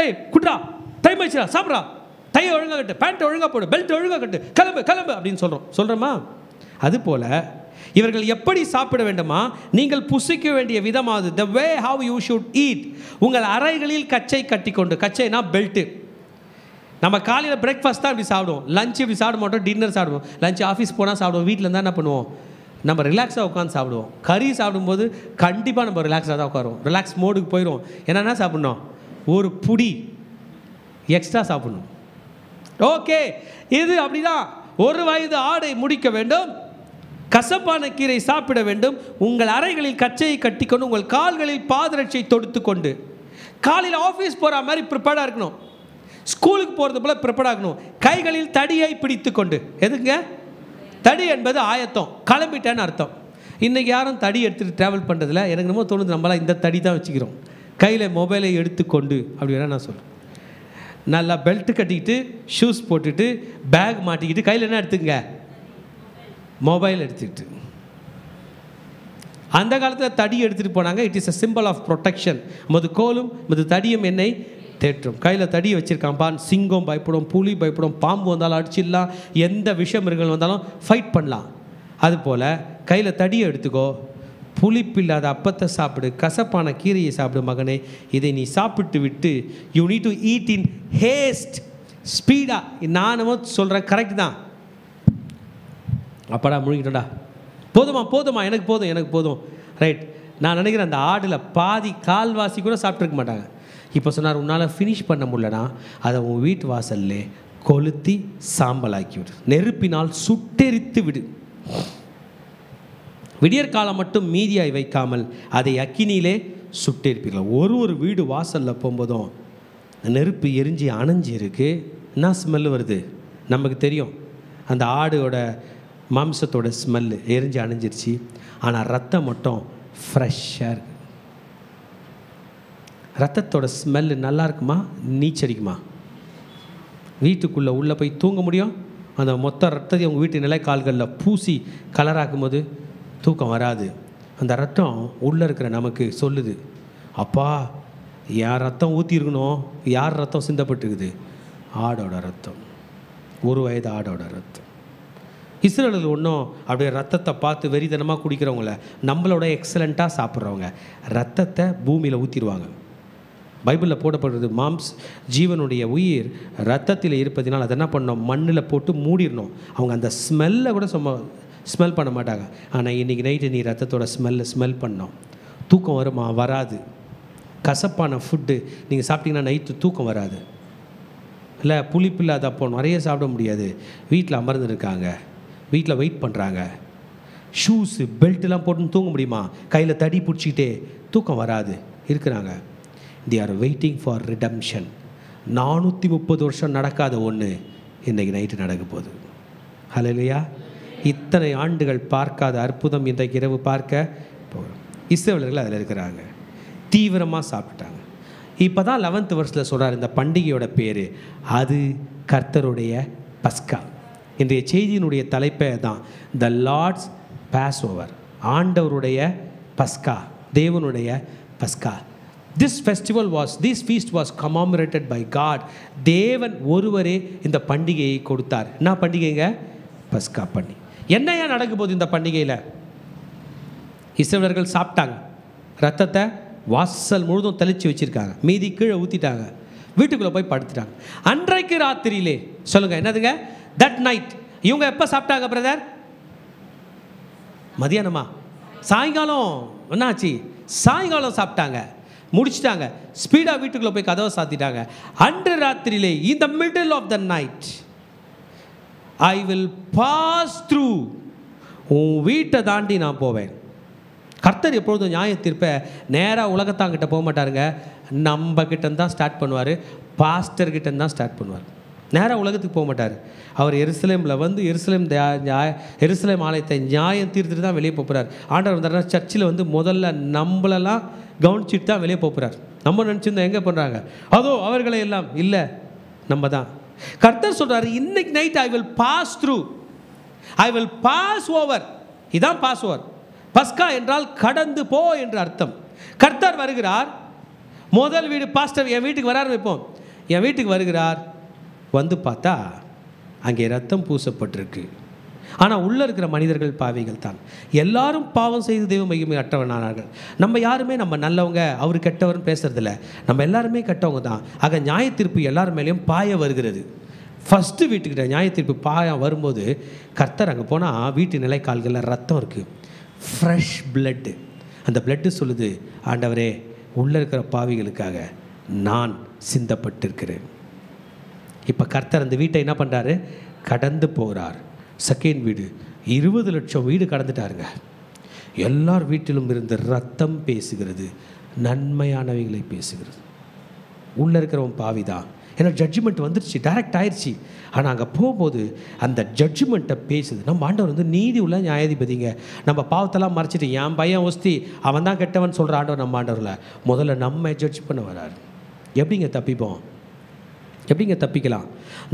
ஏய் குட்ரா, டைம் ஆயிடுச்சுடா, சாப்பிட்றா, டையை ஒழுங்காக கட்டு, பேண்ட்டை ஒழுங்காக போடு, பெல்ட் ஒழுங்காக கட்டு, கிளம்பு அப்படின்னு சொல்கிறோமா? அதுபோல் இவர்கள் எப்படி சாப்பிட வேண்டுமா? நீங்கள் புசிக்க வேண்டிய விதமாவது, the way how you should eat. உங்கள் அறைகளில் கச்சை கட்டி கொண்டு, கச்சைனா பெல்ட்டு. நம்ம காலையில் பிரேக்ஃபாஸ்ட் தான் இப்படி சாப்பிடுவோம், லஞ்ச் இப்படி சாப்பிட மாட்டோம், டின்னர் சாப்பிடுவோம். லஞ்ச் ஆஃபீஸ் போனால் சாப்பிடுவோம், வீட்டில் இருந்தால் என்ன பண்ணுவோம்? நம்ம ரிலாக்ஸாக உட்காந்து சாப்பிடுவோம். கறி சாப்பிடும்போது கண்டிப்பாக நம்ம ரிலாக்ஸாக தான் உட்காருவோம், ரிலாக்ஸ் மோடுக்கு போயிடுவோம். என்னென்னா சாப்பிட்ணும்? ஒரு புடி எக்ஸ்ட்ரா சாப்பிடணும். ஓகே, இது அப்படிதான். ஒரு வயது ஆடை முடிக்க வேண்டும், கசப்பான கீரை சாப்பிட வேண்டும், உங்கள் அறைகளில் கச்சையை கட்டிக்கொண்டு, உங்கள் கால்களில் பாதரட்சை தொடுத்து கொண்டு, காலையில் ஆஃபீஸ் போகிற மாதிரி ப்ரிப்பேர்டாக இருக்கணும், ஸ்கூலுக்கு போகிறது போல் ப்ரிப்பேர்டாக இருக்கணும். கைகளில் தடியை பிடித்து கொண்டு. எதுங்க தடி என்பது? ஆயத்தம், கிளம்பிட்டேன்னு அர்த்தம். இன்றைக்கி யாரும் தடி எடுத்துகிட்டு ட்ராவல் பண்ணுறதில்ல. எனக்கு என்னமோ தோணுது, நம்மளாம் இந்த தடி தான் வச்சுக்கிறோம். கையில் மொபைலை எடுத்துக்கொண்டு அப்படி வேணால் நான் சொல்கிறேன். நல்லா பெல்ட்டு கட்டிக்கிட்டு, ஷூஸ் போட்டுட்டு, பேக் மாட்டிக்கிட்டு, கையில் என்ன எடுத்துங்க? மொபைல் எடுத்துக்கிட்டு. அந்த காலத்தில் தடி எடுத்துகிட்டு போனாங்க. It is a symbol of protection. மது கோலும் மது தடியும் என்னை தேற்றும். கையில் தடியை வச்சுருக்கான் பான். சிங்கம் பயப்படும், புலி பயப்படும், பாம்பு வந்தாலும் அடிச்சிடலாம், எந்த விஷ மிருகங்கள் வந்தாலும் ஃபைட் பண்ணலாம். அதுபோல் கையில் தடியை எடுத்துக்கோ, புளிப்பில்லாத அப்பத்தை சாப்பிடு, கசப்பான கீரையை சாப்பிடு மகனே. இதை நீ சாப்பிட்டு விட்டு you need to eat in haste, ஸ்பீடாக. நானும் சொல்கிறேன், கரெக்ட் தான். அப்பாடா முழுங்கிட்டோடா, போதுமா, எனக்கு போதும், ரைட். நான் நினைக்கிறேன் அந்த ஆடில் பாதி கால்வாசி கூட சாப்பிட்ருக்க மாட்டாங்க. இப்போ சொன்னார், உன்னால் ஃபினிஷ் பண்ண முடியலனா அதை உன் வீட்டு வாசல்லே கொளுத்தி சாம்பலாக்கி விடு, நெருப்பினால் சுட்டெரித்து விடு. விடியற்காலம் மட்டும் மீதியாய் வைக்காமல் அதை அக்கினியிலே சுட்டெரிப்பீர்கள். ஒரு வீடு வாசலில் போகும்போதும் நெருப்பு எரிஞ்சு அணைஞ்சி இருக்குது. என்ன ஸ்மெல்லு வருது நமக்கு தெரியும், அந்த ஆடோட மாம்சத்தோட ஸ்மெல்லு எரிஞ்சு அணைஞ்சிருச்சு. ஆனால் ரத்தம் மட்டும் ஃப்ரெஷ்ஷாக இருக்குது. ரத்தத்தோட ஸ்மெல்லு நல்லா இருக்குமா? நீச்சடிக்குமா? வீட்டுக்குள்ளே உள்ளே போய் தூங்க முடியும்? அந்த மொத்த ரத்தத்தை உங்கள் வீட்டு நிலைக்கால்களில் பூசி கலராக்கும் போது தூக்கம் வராது. அந்த ரத்தம் உள்ளே இருக்கிற நமக்கு சொல்லுது, அப்பா யார் ரத்தம் ஊற்றிருக்கணும், யார் ரத்தம் சிந்தப்பட்டுக்குது? ஆடோட ரத்தம், ஒரு வயது ஆடோட ரத்தம். இஸ்ரேலில் ஒன்றும் அப்படியே ரத்தத்தை பார்த்து வெறித்தனமாக குடிக்கிறவங்கள, நம்மளோட எக்ஸலண்ட்டாக சாப்பிட்றவங்க ரத்தத்தை பூமியில் ஊற்றிடுவாங்க. பைபிளில் போடப்படுறது, ஜீவனுடைய உயிர் ரத்தத்தில் இருப்பதினால் அதை என்ன பண்ணணும்? மண்ணில் போட்டு மூடிடணும். அவங்க அந்த ஸ்மெல்லை கூட ஸ்மெல் பண்ண மாட்டாங்க. ஆனால் இன்றைக்கி நைட்டு நீ ரத்தத்தோட ஸ்மெல் பண்ணோம். தூக்கம் வருமா? வராது. கசப்பான ஃபுட்டு நீங்கள் சாப்பிட்டீங்கன்னா நைட்டு தூக்கம் வராது. இல்லை புளிப்பு இல்லாத அப்போ நிறைய சாப்பிட முடியாது. வீட்டில் அமர்ந்துருக்காங்க, வீட்டில் வெயிட் பண்ணுறாங்க. ஷூஸு பெல்ட்டெலாம் போட்டுன்னு தூங்க முடியுமா? கையில் தடி பிடிச்சிக்கிட்டே தூக்கம் வராது இருக்கிறாங்க. They are waiting for redemption. 430 வருஷம் நடக்காத ஒன்று இன்றைக்கி நைட்டு நடக்க போகுது. ஹல்லேலூயா. இத்தனை ஆண்டுகள் பார்க்காத அற்புதம் இன்றைக்கு இரவு பார்க்க போகிறோம். இஸ்ரவேலர்கள் அதில் இருக்கிறாங்க, தீவிரமாக சாப்பிட்டாங்க. இப்போ தான் 11th வருஷத்தில் சொல்கிறார் இந்த பண்டிகையோட பேர், அது கர்த்தருடைய பஸ்கா. இன்றைய செய்தியினுடைய தலைப்பே தான் த லார்ட்ஸ் பாஸ் ஓவர், ஆண்டவருடைய பஸ்கா, தேவனுடைய பஸ்கா. This feast was commemorated by God. தேவன் ஒருவரே இந்த பண்டிகையை கொடுத்தார். என்ன பண்டிகைங்க? பஸ்கா பண்டிகை. என்னையா நடக்க போகுது இந்த பண்டிகையில்? இஸ்ரவேலர்கள் சாப்பிட்டாங்க, ரத்தத்தை வாசல் முழுதும் தெளித்து வச்சுருக்காங்க, மீதி கீழே ஊற்றிட்டாங்க, வீட்டுக்குள்ளே போய் படுத்துட்டாங்க. அன்றைக்கு ராத்திரியிலே சொல்லுங்கள் என்னதுங்க? That night. இவங்க எப்போ சாப்பிட்டாங்க பிரதர்? மதியானமா? சாயங்காலம். என்னாச்சு? சாயங்காலம் சாப்பிட்டாங்க, முடிச்சிட்டாங்க, ஸ்பீடாக வீட்டுக்குள்ளே போய் கதவை சாத்திட்டாங்க. அன்று ராத்திரியிலே in the middle of the night I will pass through. உன் வீட்டை தாண்டி நான் போவேன். கர்த்தர் எப்பொழுதும் நியாய தீர்ப்பை நேராக உலகத்தாங்கிட்ட போக மாட்டாருங்க, நம்ம கிட்டேருந்து தான் ஸ்டார்ட் பண்ணுவார், பாஸ்டர்கிட்டேருந்து தான் ஸ்டார்ட் பண்ணுவார். நேராக உலகத்துக்கு போக மாட்டார். அவர் எருசலேமில் வந்து எருசலேம் ஆலயத்தை நியாயம் தீர்த்துட்டு தான் வெளியே போகிறார். ஆண்டவர் வந்தாருன்னா சர்ச்சில் வந்து முதல்ல நம்மளெல்லாம் கவனிச்சுட்டு தான் வெளியே போகிறார். நம்ம நினச்சிருந்தோம் எங்கே பண்ணுறாங்க, அதோ அவர்களை எல்லாம் இல்லை, நம்ம தான். கர்த்தர் சொல்கிறார் இன்னைக்கு night I will pass through, I will pass over. இதான் பாஸ் ஓவர். பஸ்கா என்றால் கடந்து போ என்று அர்த்தம். கர்த்தர் வருகிறார். முதல் வீடு பாஸ்டர் என் வீட்டுக்கு வராரு வைப்போம். என் வீட்டுக்கு வருகிறார், வந்து பார்த்தா அங்கே ரத்தம் பூசப்பட்டிருக்கு. ஆனால் உள்ளே இருக்கிற மனிதர்கள் பாவிகள் தான். எல்லாரும் பாவம் செய்து தெய்வ மகிமை அற்றவனானார்கள். நம்ம யாருமே நம்ம நல்லவங்க அவர் கெட்டவர்னு பேசுறதில்ல, நம்ம எல்லாருமே கெட்டவங்க தான். ஆக நியாய தீர்ப்பு எல்லார் மேலேயும் பாய வருகிறது. ஃபஸ்ட்டு வீட்டுக்கிட்ட நியாய தீர்ப்பு பாய வரும்போது கர்த்தர் அங்கே போனால் வீட்டு நிலைக்கால்களில் ரத்தம் இருக்குது, ஃப்ரெஷ் பிளட்டு. அந்த பிளட்டு சொல்லுது, ஆண்டவரே உள்ளே இருக்கிற பாவிகளுக்காக நான் சிந்தப்பட்டிருக்கிறேன். இப்போ கர்த்தர் அந்த வீட்டை என்ன பண்ணுறாரு? கடந்து போகிறார். செகண்ட் வீடு, 20 லட்சம் வீடு கடந்துட்டாருங்க. எல்லார் வீட்டிலும் இருந்து ரத்தம் பேசுகிறது, நன்மையானவைகளை பேசுகிறது. உள்ளே இருக்கிறவன் பாவி தான். ஏன்னா ஜட்ஜ்மெண்ட் வந்துடுச்சு, டைரக்ட் ஆயிடுச்சு. ஆனால் அங்கே போகும்போது அந்த ஜட்ஜ்மெண்ட்டை பேசுது. நம்ம ஆண்டவர் வந்து நீதி உள்ள நியாயாதிபதிங்க. நம்ம பாவத்தெல்லாம் மறைச்சிட்டு என் பையன் ஒஸ்தி அவன் தான் கெட்டவன் சொல்கிற ஆண்டவர் நம்ம ஆண்டவரில் முதல்ல நம்ம ஜட்ஜ் பண்ண வராரு. எப்படிங்க தப்பிப்போம்? எப்படிங்க தப்பிக்கலாம்?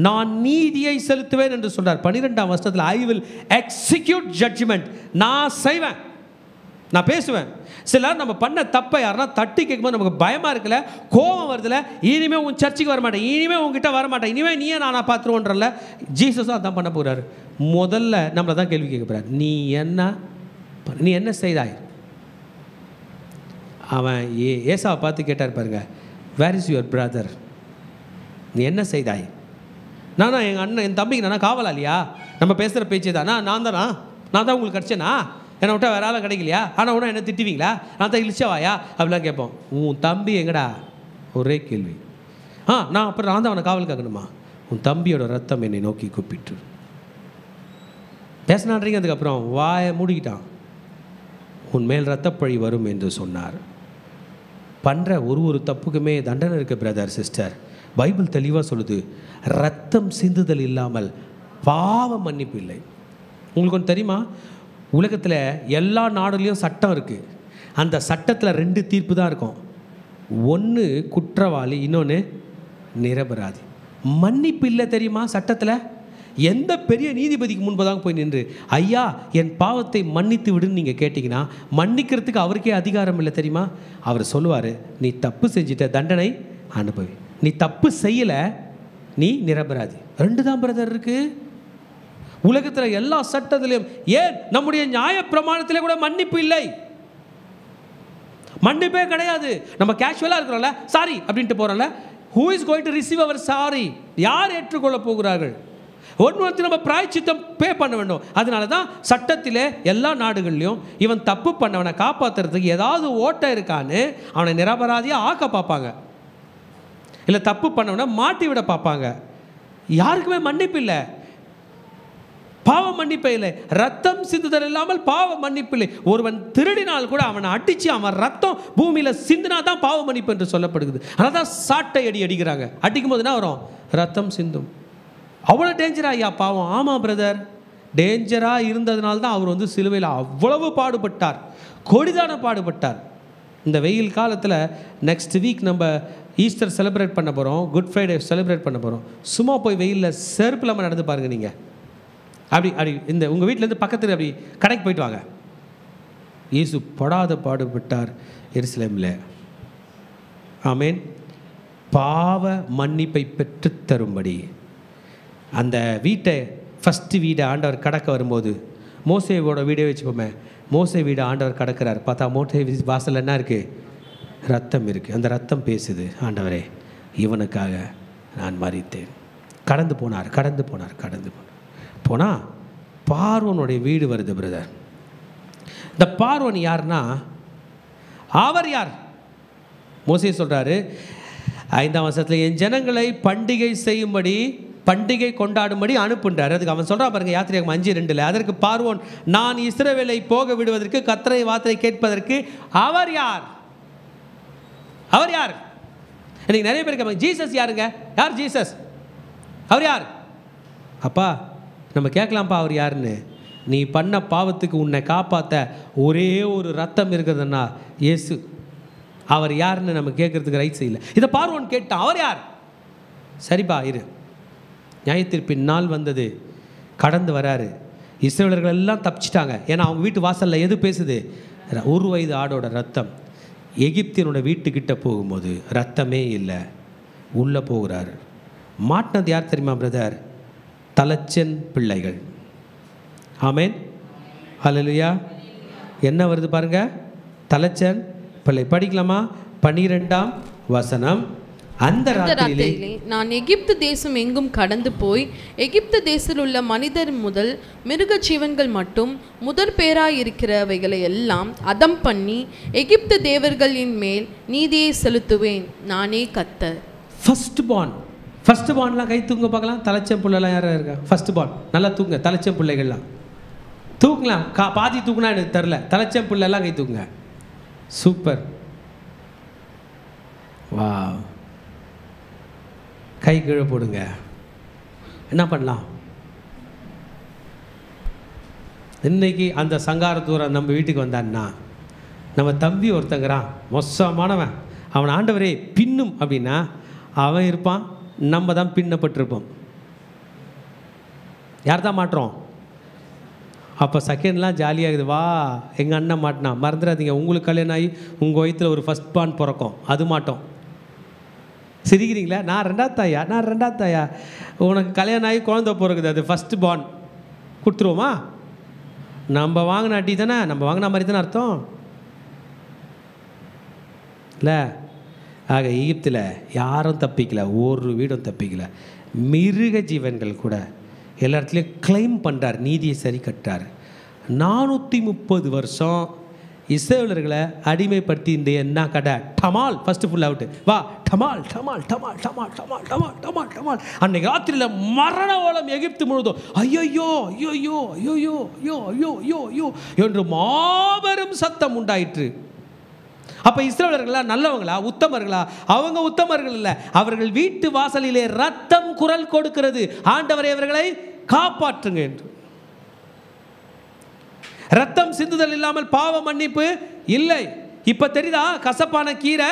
நான் நீதியை செலுத்துவேன் என்று சொல்றார். 12ஆம் வசனத்தில் ஐ வில் எக்ஸிக்யூட் ஜட்ஜ்மெண்ட். நான் செய்வேன், நான் பேசுவேன். சிலர் நம்ம பண்ண தப்பை யாருன்னா தட்டி கேட்கும்போது நமக்கு பயமாக இருக்குல்ல, கோபம் வருதுல, இனிமேல் உன் சர்ச்சுக்கு வரமாட்டேன், இனிமேல் உங்ககிட்ட வரமாட்டேன், இனிமேல் நீயே நானா பார்த்துருவோன்றல. ஜீசஸும் அதான் பண்ண போகிறாரு. முதல்ல நம்மளை தான் கேள்வி கேட்க போகிறார், நீ என்ன செய்தாய்? அவன் ஏசாவை பார்த்து கேட்டார் பாருங்க, வேர் இஸ் யுவர் பிரதர்? நீ என்ன செய்தாய்? நானா எங்கள் அண்ணன் என் தம்பிக்கு நானா காவலாளியா? நம்ம பேசுகிற பேச்சே தானா? நான் தான் உங்களுக்கு கிடச்சேனா? என்னை விட்டா வேற ஆளாக கிடைக்கலையா? ஆனால் உடனே என்ன திட்டுவீங்களா? நான் தான் இழிச்சவாயா அப்படிலாம் கேட்போம். உன் தம்பி எங்கடா? ஒரே கேள்வி. நான் அப்புறம் நான் தான் அவனை காவல் காக்கணுமா? உன் தம்பியோட ரத்தம் என்னை நோக்கி கூப்பிட்டு பேசினான்றீங்க. அதுக்கப்புறம் வாயை மூடிக்கிட்டான். உன் மேல் ரத்தப்பழி வரும் என்று சொன்னார். பண்ணுற ஒரு தப்புக்குமே தண்டனை இருக்குது பிரதர் சிஸ்டர். பைபிள் தெளிவாக சொல்லுது, ரத்தம் சிந்துதல் இல்லாமல் பாவ மன்னிப்பு இல்லை. உங்களுக்கு ஒன்று தெரியுமா? உலகத்தில் எல்லா நாடுலேயும் சட்டம் இருக்குது. அந்த சட்டத்தில் 2 தீர்ப்பு தான் இருக்கும். ஒன்று குற்றவாளி, இன்னொன்று நிரபராதி. மன்னிப்பு இல்லை தெரியுமா சட்டத்தில்? எந்த பெரிய நீதிபதிக்கு முன்பதாக போய் நின்று ஐயா என் பாவத்தை மன்னித்து விடுன்னு நீங்கள் கேட்டிங்கன்னா மன்னிக்கிறதுக்கு அவருக்கே அதிகாரம் இல்லை தெரியுமா? அவர் சொல்லுவார், நீ தப்பு செஞ்சிட்ட, தண்டனை அனுபவி. நீ தப்பு செய்யலை, நீ நிரபராதி. 2 தான் பிரதர் இருக்கு உலகத்தில் எல்லா சட்டத்திலையும். ஏன் நம்முடைய நியாய பிரமாணத்திலே கூட மன்னிப்பு இல்லை, மன்னிப்பே கிடையாது. நம்ம கேஷுவலாக இருக்கிறோம்ல, சாரி அப்படின்ட்டு போகிறோம்ல. Who is going to receive our sorry? யார் ஏற்றுக்கொள்ள போகிறார்கள்? ஒன்று நம்ம பிராயச்சித்தம் பே பண்ண வேண்டும். அதனால தான் சட்டத்திலே எல்லா நாடுகள்லையும் இவன் தப்பு பண்ணவனை காப்பாற்றுறதுக்கு ஏதாவது ஓட்டை இருக்கான்னு அவனை நிரபராதியாக ஆக்க பார்ப்பாங்க, இல்லை தப்பு பண்ணவனை மாட்டி விட பார்ப்பாங்க. யாருக்குமே மன்னிப்பு இல்லை, பாவ மன்னிப்பே இல்லை. ரத்தம் சிந்துதல் இல்லாமல் பாவ மன்னிப்பு இல்லை. ஒருவன் திருடினால் கூட அவனை அடித்து அவன் ரத்தம் பூமியில் சிந்தினா தான் பாவ மன்னிப்பு என்று சொல்லப்படுகிறது. அதனால தான் சாட்டை அடிக்கிறாங்க. அடிக்கும் போது என்ன வரும்? ரத்தம் சிந்தும். அவ்வளோ டேஞ்சரா ஐயா பாவம்? ஆமாம் பிரதர், டேஞ்சராக இருந்ததுனால தான் அவர் வந்து சிலுவையில் அவ்வளவு பாடுபட்டார், கொடிதான பாடுபட்டார். இந்த வெயில் காலத்தில் நெக்ஸ்ட் வீக் நம்ம ஈஸ்டர் செலிப்ரேட் பண்ண போகிறோம், குட் ஃப்ரைடே செலிப்ரேட் பண்ண போகிறோம். சும்மா போய் வெயிலில் செருப்பு இல்லாமல் நடந்து பாருங்கள். நீங்கள் அப்படி இந்த உங்கள் வீட்டிலேருந்து பக்கத்தில் அப்படி கடைக்கு போயிட்டு வாங்க. இயேசு படாத பாடுபட்டார் எருசலேமில். ஆமேன். பாவ மன்னிப்பை பெற்று தரும்படி அந்த வீட்டை, ஃபஸ்ட்டு வீடை ஆண்டவர் கடக்க வரும்போது, மோசேவோட வீடே வச்சுப்போமே, மோசே வீடு ஆண்டவர் கடக்கிறார். பார்த்தா மோசே வாசல் என்ன இருக்குது? ரத்தம் இருக்குது. அந்த ரத்தம் பேசுது, ஆண்டவரே இவனுக்காக நான் மரித்தேன். கடந்து போனார். போனால் பார்வோனுடைய வீடு வருது பிரதர். இந்த பார்வோன் யார்னா, அவர் யார்? மோசே சொல்கிறாரு 5ஆம் வசனத்தில், என் ஜனங்களை பண்டிகை செய்யும்படி, பண்டிகை கொண்டாடும்படி அனுப்புன்றார். அதுக்கு அவன் சொல்கிறான் பாருங்க, யாத்திரையாகமம் 5:2, அதற்கு பார்வோன், நான் இஸ்ரவேலை போக விடுவதற்கு கர்த்தரை வார்த்தை கேட்பதற்கு அவர் யார்? அவர் யார்? இன்னைக்கு நிறைய பேர் கேட்பாங்க, ஜீசஸ் யாருங்க? யார் ஜீசஸ்? அவர் யார்? அப்பா நம்ம கேட்கலாம்ப்பா அவர் யாருன்னு. நீ பண்ண பாவத்துக்கு உன்னை காப்பாற்ற ஒரே ஒரு ரத்தம் இருக்கிறதுன்னா இயேசு. அவர் யாருன்னு நம்ம கேட்கறதுக்கு ரைட்ஸ் இல்லை. இதை பார்வோன் கேட்டான், அவர் யார்? சரிப்பா இரு. நியாயத்தீர்ப்பின் நாள் வந்தது, கடந்து வராரு. இஸ்ரவேலர்கள் எல்லாம் தப்பிச்சிட்டாங்க. ஏன்னா அவங்க வீட்டு வாசலில் எது பேசுது? 1 வயது ஆடோட ரத்தம். எகிப்தியனோட வீட்டுக்கிட்ட போகும்போது ரத்தமே இல்லை, உள்ளே போகிறாரு. மாட்டினது யார் தெரியுமா பிரதர்? தலைச்சன் பிள்ளைகள். ஆமேன், ஹல்லேலூயா. என்ன வருது பாருங்க, தலைச்சன் பிள்ளை. படிக்கலாமா? 12ஆம் வசனம். அந்த ராத்திரியிலே நான் எகிப்து தேசம் எங்கும் கடந்து போய் எகிப்து தேசத்தில் உள்ள மனிதர் முதல் மிருக ஜீவன்கள் மட்டும் முதற் பேராயிருக்கிறவைகளை எல்லாம் அதம் பண்ணி எகிப்து தேவர்களின் மேல் நீதியை செலுத்துவேன், நானே கர்த்தர். ஃபர்ஸ்ட் பார்ன்லாம் கை தூங்க பார்க்கலாம். தலைச்சம் பிள்ளைலாம் யாராக இருக்கா? ஃபர்ஸ்ட் பார்ன் நல்லா தூங்க. தலைச்சம் பிள்ளைகள்லாம் தூக்கலாம். பாதி தூக்குனா எனக்கு தெரில. தலைச்சம் பிள்ளைலாம் கை தூக்குங்க. சூப்பர், வா. கை கீழே போடுங்க. என்ன பண்ணலாம்? இன்னைக்கு அந்த சங்காரத்தூரை நம்ம வீட்டுக்கு வந்தான்னா, நம்ம தம்பி ஒருத்தங்கிறான் மோசமானவன், அவன் ஆண்டவரே பின்னும் அப்படின்னா அவன் இருப்பான், நம்ம தான் பின்னப்பட்டிருப்போம். யார் தான் மாட்டுறோம்? அப்போ செகண்ட்லாம் ஜாலியாகுது. வா எங்கள் அண்ணன் மாட்டினா. மறந்துடாதீங்க, உங்களுக்கு கல்யாணம் ஆகி உங்கள் வயிற்றில் ஒரு ஃபஸ்ட் பார்ன் பிறக்கும், அது மாட்டோம். சிரிக்கிறீங்களா? நான் ரெண்டாவது தாயா. உனக்கு கல்யாணம் ஆகி குழந்தை பிறகுது, அது ஃபஸ்ட்டு பார்ன். கொடுத்துருவோமா? நம்ம வாங்கின அடி தானே, நம்ம வாங்கின மாதிரி தானே அர்த்தம் இல்லை? ஆக எகிப்தில் யாரும் தப்பிக்கல, ஒரு வீடும் தப்பிக்கல. மிருக ஜீவன்கள் கூட எல்லா இடத்துலையும் கிளைம் பண்ணுறார், நீதியை சரி கட்டார். 430 வருஷம் இஸ்ரவேலர்களை அடிமைப்படுத்தி இந்த என்ன கடை டமால் ஃபஸ்ட்டு ஃபுல் அவுட்டு. வா டமால் டமால் டமால் டமால் டமால் டமால் டமால் டமால். அன்னைக்கு ராத்திரியில் மரண ஓலம் எகிப்து முழுதும் ஐயோ ஐயோ ஐயோ ஐயோ ஐயோ ஐயோ ஐயோ ஐயோ ஐயோ என்று மாபெரும் சத்தம் உண்டாயிற்று. அப்போ இஸ்ரவேலர்களா நல்லவங்களா, உத்தமர்களா? அவங்க உத்தமர்கள் இல்லை. அவர்கள் வீட்டு வாசலிலே ரத்தம் குரல் கொடுக்கிறது, ஆண்டவரே அவர்களை காப்பாற்றுங்க என்று. ரத்தம் சிந்துதல் இல்லாமல் பாவ மன்னிப்பு இல்லை. இப்ப தெரியுதா கசப்பான கீரை?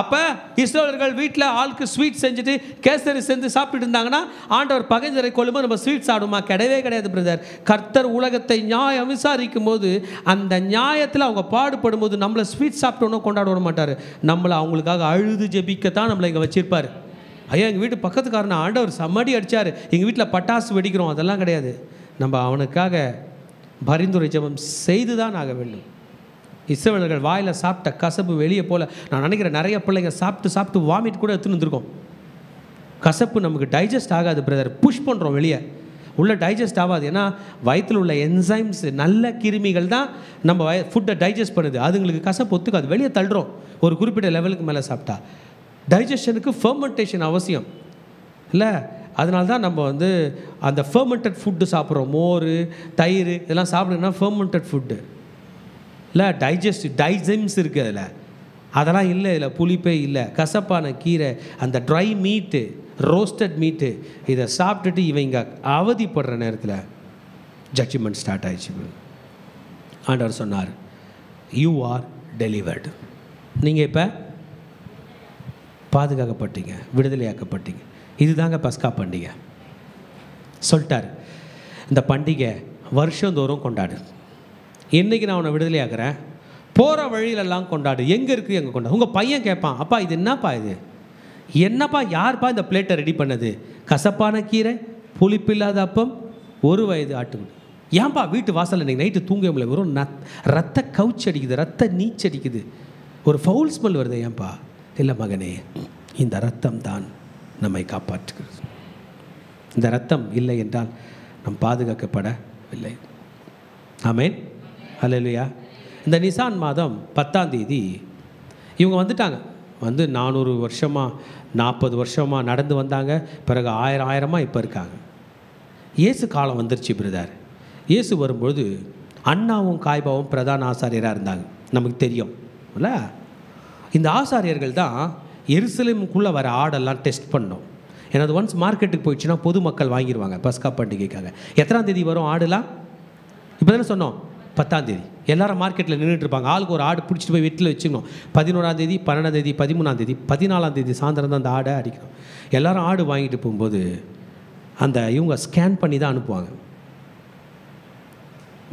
அப்ப இஸ்ரவேலர்கள் வீட்டில் ஆளுக்கு ஸ்வீட் செஞ்சுட்டு கேசரி செஞ்சு சாப்பிட்டு இருந்தாங்கன்னா ஆண்டவர் பகைஞரை கொள்ளும்போது நம்ம ஸ்வீட் சாப்பிடுமா? கிடையவே கிடையாது பிரதர். கர்த்தர் உலகத்தை நியாயம் விசாரிக்கும் போது அந்த நியாயத்தில் அவங்க பாடுபடும் போது நம்மளை ஸ்வீட் சாப்பிட்டோன்னு கொண்டாட விட மாட்டார். நம்மளை அவங்களுக்காக அழுது ஜெபிக்கத்தான் நம்மளை இங்கே வச்சிருப்பார். ஐயா எங்கள் வீட்டு பக்கத்துக்காரனை ஆண்டவர் சம்மடி அடித்தார், எங்கள் வீட்டில் பட்டாசு வெடிக்கிறோம், அதெல்லாம் கிடையாது. நம்ம அவனுக்காக பரிந்துரை ஜெபம் செய்து தான் ஆக வேண்டும். இஸ்ரவேலர்கள் வாயில் சாப்பிட்ட கசப்பு வெளியே போல. நான் நினைக்கிறேன் நிறைய பிள்ளைங்க சாப்பிட்டு வாமிட் கூட எடுத்துன்னு வந்திருக்கோம். கசப்பு நமக்கு டைஜஸ்ட் ஆகாது பிரதர், புஷ் பண்ணுறோம் வெளியே, உள்ள டைஜஸ்ட் ஆகாது. ஏன்னா வயிற்றில் உள்ள என்சைம்ஸ், நல்ல கிருமிகள் தான் நம்ம ஃபுட்டை டைஜஸ்ட் பண்ணுது. அதுங்களுக்கு கசப்பு ஒத்துக்காது, வெளியே தள்ளுறோம். ஒரு குறிப்பிட்ட லெவலுக்கு மேலே சாப்பிட்டா டைஜஷனுக்கு ஃபெர்மெண்டேஷன் அவசியம். இல்லை? அதனால தான் நம்ம வந்து அந்த ஃபெர்மெண்டட் ஃபுட்டு சாப்பிட்றோம். மோர், தயிர் இதெல்லாம் சாப்பிடுங்கன்னா ஃபெர்மெண்டட் ஃபுட்டு இல்லை. டைஜம்ஸ் இருக்குது அதில், அதெல்லாம் இல்லை. இதில் புளிப்பே இல்லை. கசப்பான கீரை, அந்த ட்ரை மீட்டு, ரோஸ்டட் மீட்டு, இதை சாப்பிட்டுட்டு இவங்க அவதிப்படுற நேரத்தில் ஜட்ஜ்மெண்ட் ஸ்டார்ட் ஆயிடுச்சு. ஆண்டவர் சொன்னார், யூ ஆர் டெலிவர்டு. நீங்கள் இப்போ பாதுகாக்கப்பட்டீங்க, விடுதலையாக்கப்பட்டீங்க. இதுதாங்க பஸ்கா பண்டிகை சொல்லிட்டார். இந்த பண்டிகை வருஷந்தோறும் கொண்டாடு. என்றைக்கு நான் உன்னை விடுதலையாக்குறேன், போகிற வழியிலெல்லாம் கொண்டாடு. எங்கே இருக்குது எங்கே கொண்டாடு. உங்கள் பையன் கேட்பான், அப்பா இது என்னப்பா, இது என்னப்பா, யார்ப்பா இந்த பிளேட்டை ரெடி பண்ணது? கசப்பான கீரை, புளிப்பில்லாத அப்பம், 1 வயது ஆட்டுக்குட்டி. ஏன்பா வீட்டு வாசலில் இன்றைக்கி நைட்டு தூங்க முடியல, வெறும் ரத்த கவுச்சு அடிக்குது, ரத்த நீச்சடிக்குது, ஒரு ஃபவுல் ஸ்மெல் வருது, ஏன்பா? இல்லை மகனே, இந்த ரத்தம் தான் நம்மை காப்பாற்றுகிறது. இந்த ரத்தம் இல்லை என்றால் நம் பாதுகாக்கப்படவில்லை. ஆமென், அல்லேலூயா. இந்த நிசான் மாதம் 10ஆம் தேதி இவங்க வந்துட்டாங்க. வந்து 400 வருஷமாக 40 வருஷமாக நடந்து வந்தாங்க. பிறகு 1000 இப்போ இருக்காங்க. இயேசு காலம் வந்துருச்சு பிரதர். இயேசு வரும்பொழுது அண்ணாவும் காய்பாவும் பிரதான ஆசாரியராக இருந்தாங்க. நமக்கு தெரியும் இல்லை? இந்த ஆசாரியர்கள் தான் எருசலேமுக்குள்ளே வர ஆடெல்லாம் டெஸ்ட் பண்ணோம். ஏன்னா அது ஒன்ஸ் மார்க்கெட்டுக்கு போயிடுச்சுன்னா பொதுமக்கள் வாங்கிடுவாங்க பஸ்கா பண்டிகைக்காக. எத்தனாம் தேதி வரும் ஆடுலாம்? இப்போ தானே சொன்னோம், 10ஆம் தேதி. எல்லாரும் மார்க்கெட்டில் நின்றுட்டு இருப்பாங்க. ஆளுக்கு ஒரு ஆடு பிடிச்சிட்டு போய் வீட்டில் வச்சுக்கணும். 11ஆம் தேதி, 12ஆம் தேதி, 13ஆம் தேதி, 14ஆம் தேதி சாயந்தரம் தான் அந்த ஆடை அடிக்கணும். எல்லோரும் ஆடு வாங்கிட்டு போகும்போது அந்த இவங்க ஸ்கேன் பண்ணி தான் அனுப்புவாங்க.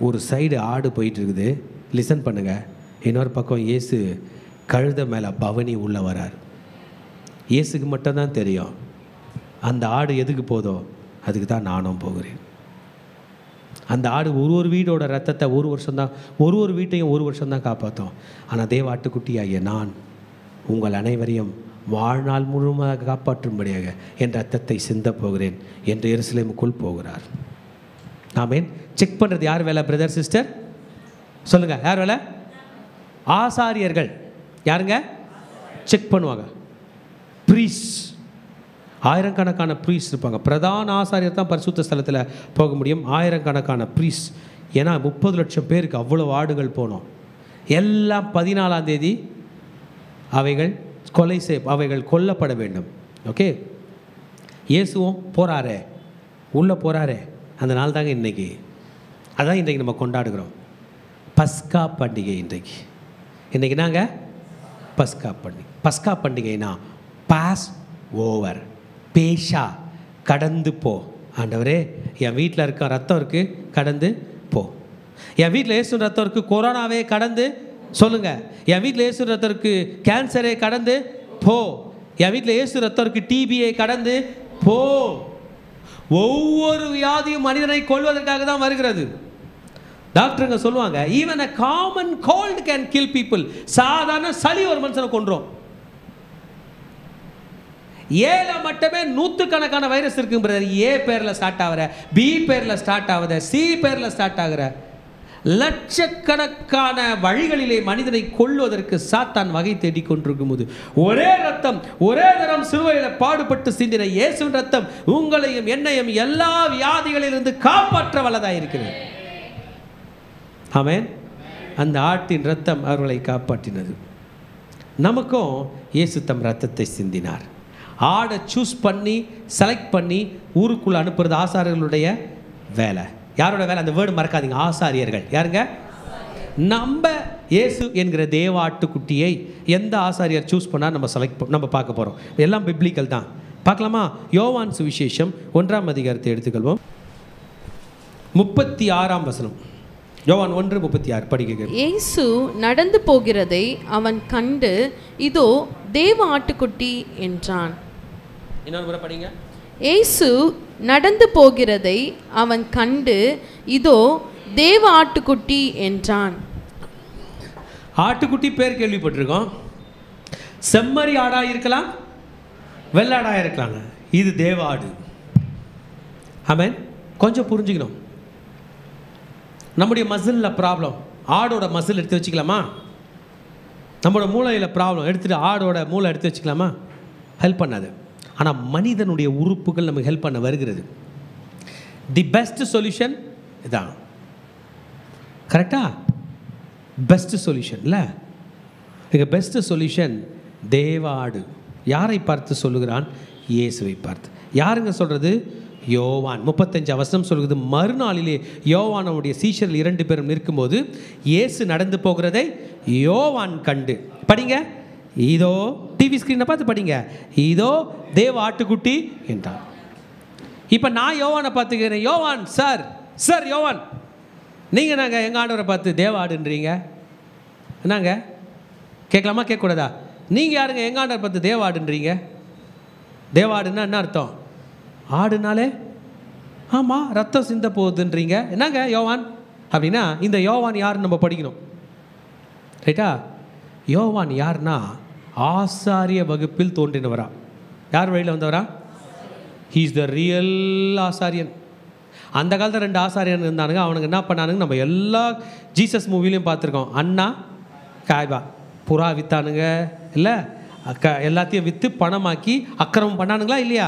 ஒரு சைடு ஆடு போயிட்டு இருக்குது, லிசன் பண்ணுங்கள். இன்னொரு பக்கம் இயேசு கழுத மேலே பவனி உள்ளே வரார். இயேசுக்கு மட்டும்தான் தெரியும் அந்த ஆடு எதுக்கு போதோ அதுக்கு தான் நானும் போகிறேன். அந்த ஆடு ஒரு வீடோட ரத்தத்தை ஒரு வருஷம்தான், ஒரு வீட்டையும் 1 வருஷம்தான் காப்பாற்றும். ஆனால் தேவ ஆட்டுக்குட்டியாகிய நான் உங்கள் அனைவரையும் வாழ்நாள் முழுவதாக காப்பாற்றும்படியாக என் ரத்தத்தை சிந்த போகிறேன் என்று எருசலேமுக்குள் போகிறார். ஆமென். செக் பண்ணுறது யார் வேலை பிரதர் சிஸ்டர்? சொல்லுங்கள், யார் வேலை? ஆசாரியர்கள். யாருங்க செக் பண்ணுவாங்க? ப்ரீஸ். ஆயிரக்கணக்கான ப்ரீஸ் இருப்பாங்க. பிரதான ஆசாரியர் தான் பரிசுத்த ஸ்தலத்தில் போக முடியும். ஆயிரக்கணக்கான ப்ரீஸ். ஏன்னா 30 லட்சம் பேருக்கு அவ்வளோ ஆடுகள் போனோம். எல்லாம் 14ஆம் தேதி அவைகள் கொல்லப்பட வேண்டும். ஓகே, இயேசுவும் போகிறாரே, உள்ளே போகிறாரே, அந்த நாள் தாங்க இன்றைக்கி. அதான் இன்றைக்கி நம்ம கொண்டாடுகிறோம் பஸ்கா பண்டிகை. இன்றைக்கி நாங்கள் பஸ்கா பண்டிகை. பஸ்கா பண்டிகைனா பாஸ் ஓவர், பேஷா, கடந்து போ. ஆண்டவரே, என் வீட்டில் இருக்க ரத்தம் இருக்குது, கடந்து போ. என் வீட்டில் இயேசு ரத்தம் இருக்குது, கொரோனாவே கடந்து சொல்லுங்கள். என் வீட்டில் இயேசு ரத்தம் இருக்குது, கேன்சரே கடந்து போ. என் வீட்டில் இயேசு ரத்தம் இருக்குது, டிபியை கடந்து போ. ஒவ்வொரு வியாதியும் மனிதனை கொல்வதற்காக தான் வருகிறது. டாக்டருங்க சொல்லுவாங்க, even a common cold can kill people. சாதாரண சளி ஒரு மனுஷனை கொன்றோம். ஏல மட்டுமே 100கணக்கான வைரஸ் இருக்கு பிரதர். ஏ பேரில் ஸ்டார்ட் ஆகிற, பி பேரில் ஸ்டார்ட் ஆகுத, சி பேரில் ஸ்டார்ட் ஆகிற லட்சக்கணக்கான வழிகளிலே மனிதனை கொல்வதற்கு சாத்தான் வகை தேடிக் கொண்டிருக்கும் போது ஒரே ரத்தம், ஒரே தரம் சிலுவையில் பாடுபட்டு சிந்தின இயேசுவின் ரத்தம் உங்களையும் என்னையும் எல்லா வியாதிகளிலிருந்து காப்பாற்ற வல்லதாக இருக்கிறது. ஆமென். அந்த ஆட்டின் ரத்தம் அவர்களை காப்பாற்றினது. நமக்கும் இயேசு தம் ரத்தத்தை சிந்தினார். ஆடை சூஸ் பண்ணி செலக்ட் பண்ணி ஊருக்குள்ளே அனுப்புறது ஆசாரியர்களுடைய வேலை. யாரோட வேலை? அந்த வேர்டு மறக்காதீங்க, ஆசாரியர்கள். யாருங்க? நம்ம இயேசு என்கிற தேவ ஆட்டுக்குட்டியை எந்த ஆசாரியர் சூஸ் பண்ணால் நம்ம பார்க்க போகிறோம். எல்லாம் பிப்ளிக்கல் தான். பார்க்கலாமா? யோவான் சுவிசேஷம் 1ஆம் அதிகாரத்தை எடுத்துக்கொள்வோம். 36ஆம் வசனம். யோவான் 1:36 படிக்க. இயேசு நடந்து போகிறதை அவன் கண்டு, இதோ தேவ ஆட்டுக்குட்டி என்றான். இன்னொரு முறை படிங்க. இயேசு நடந்து போகிறதை அவன் கண்டு, இதோ தேவ ஆட்டுக்குட்டி என்றான். ஆட்டுக்குட்டி பேர் கேள்விப்பட்டிருக்கோம். செம்மறி ஆடா இருக்கலாம், வெள்ளாடா இருக்கலாம். இது தேவ ஆடு. ஆமென். கொஞ்சம் புரிஞ்சுக்கணும். நம்முடைய மசிலில் ப்ராப்ளம், ஆடோட மசில் எடுத்து வச்சுக்கலாமா? நம்மளோட மூளையில் ப்ராப்ளம், எடுத்துகிட்டு ஆடோட மூளை எடுத்து வச்சுக்கலாமா? ஹெல்ப் பண்ணாது. ஆனால் மனிதனுடைய உறுப்புகள் நமக்கு ஹெல்ப் பண்ண வருகிறது. தி பெஸ்ட் சொல்யூஷன் இதான். கரெக்டா? பெஸ்ட் சொல்யூஷன் இல்லை, இங்கே பெஸ்ட் சொல்யூஷன் தேவ ஆடு. யாரை பார்த்து சொல்லுகிறான்? இயேசுவை பார்த்து. யாருங்க சொல்கிறது? யோவான் 35 சொல்கிறது. மறுநாளிலே யோவான் அவனுடைய சீஷர்கள் 2 பேரும் நிற்கும்போது இயேசு நடந்து போகிறதை யோவான் கண்டு. படிங்க, இதோ டிவி ஸ்க்ரீனை பார்த்து படிங்க, இதோ தேவ ஆட்டுக்குட்டி என்றான். இப்போ நான் யோவானை பார்த்துக்கிறேன். யோவான் சார், சார் யோவான், நீங்கள் நாங்கள் எங்கள் ஆண்டவரை பார்த்து தேவ ஆடுன்றீங்க, என்னங்க கேட்கலாமா கேட்கக்கூடாதா? நீங்கள் யாருங்க எங்கள் ஆண்டவரை பார்த்து தேவ ஆடுன்றீங்க? தேவ ஆடுன்னா என்ன அர்த்தம்? ஆடுனாலே ஆமாம் ரத்தம் சிந்த போகுதுன்றீங்க, என்னங்க யோவான் அப்படின்னா இந்த யோவான் யாருன்னு நம்ம படிக்கணும். ரைட்டா? யோவான் யாருன்னா ஆசாரிய வகுப்பில் தோன்றினவரா? யார் வழியில் வந்தவரா? ஹீ இஸ் த ரியல் ஆசாரியன். அந்த காலத்தில் 2 ஆசாரியன் இருந்தானுங்க. அவனுக்கு என்ன பண்ணானுங்க நம்ம எல்லா ஜீசஸ் மூவிலையும் பார்த்துருக்கோம். அண்ணா காய்பா புறா விற்றானுங்க இல்லை, எல்லாத்தையும் விற்று பணமாக்கி அக்கிரமம் பண்ணானுங்களா இல்லையா?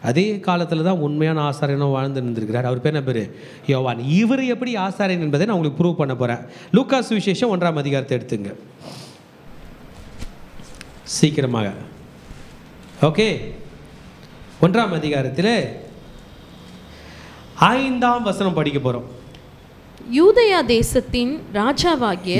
அதே காலத்தில் தான் உண்மையான ஆசாரியனும் வாழ்ந்து இருந்திருக்கிறார். அவர் பேர் என்ன பேர்? யோவான். இவர் எப்படி ஆசாரியன் என்பதை நான் உங்களுக்கு ப்ரூவ் பண்ண போகிறேன். லூக்கா சுவிசேஷம் 1ஆம் அதிகாரத்தை எடுத்துங்க சீக்கிரமாக. ஓகே, 1ஆம் அதிகாரத்தில் 5ஆம் வசனம் படிக்க போகிறோம். யூதேயா தேசத்தின் ராஜாவாகிய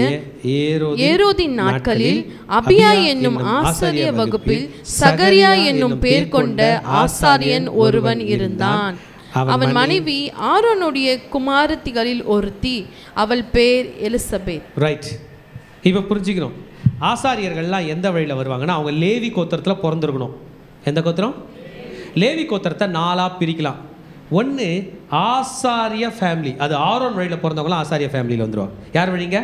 ஏரோதின் நாட்களில் அபியா என்னும் ஆசாரிய வகுப்பில் சகரியா என்னும் பேர் கொண்ட ஆசாரியன் ஒருவன் இருந்தான். அவன் மனைவி ஆரோனுடைய குமாரத்திகளில் ஒருத்தி, அவள் பேர் எலிசபெத். ரைட், இப்போ புரிஞ்சுக்கணும். ஆசாரியர்கள்லாம் எந்த வழியில் வருவாங்கன்னா அவங்க லேவி கோத்திரத்தில் பிறந்திருக்கணும். எந்த கோத்திரம்? லேவி கோத்திரத்தை 4ஆக பிரிக்கலாம். ஒன்று ஆசாரிய ஃபேமிலி, அது ஆரோன் வழியில் பிறந்தவங்களாம் ஆசாரிய ஃபேமிலியில் வந்துடுவாங்க. யார் வழிங்க?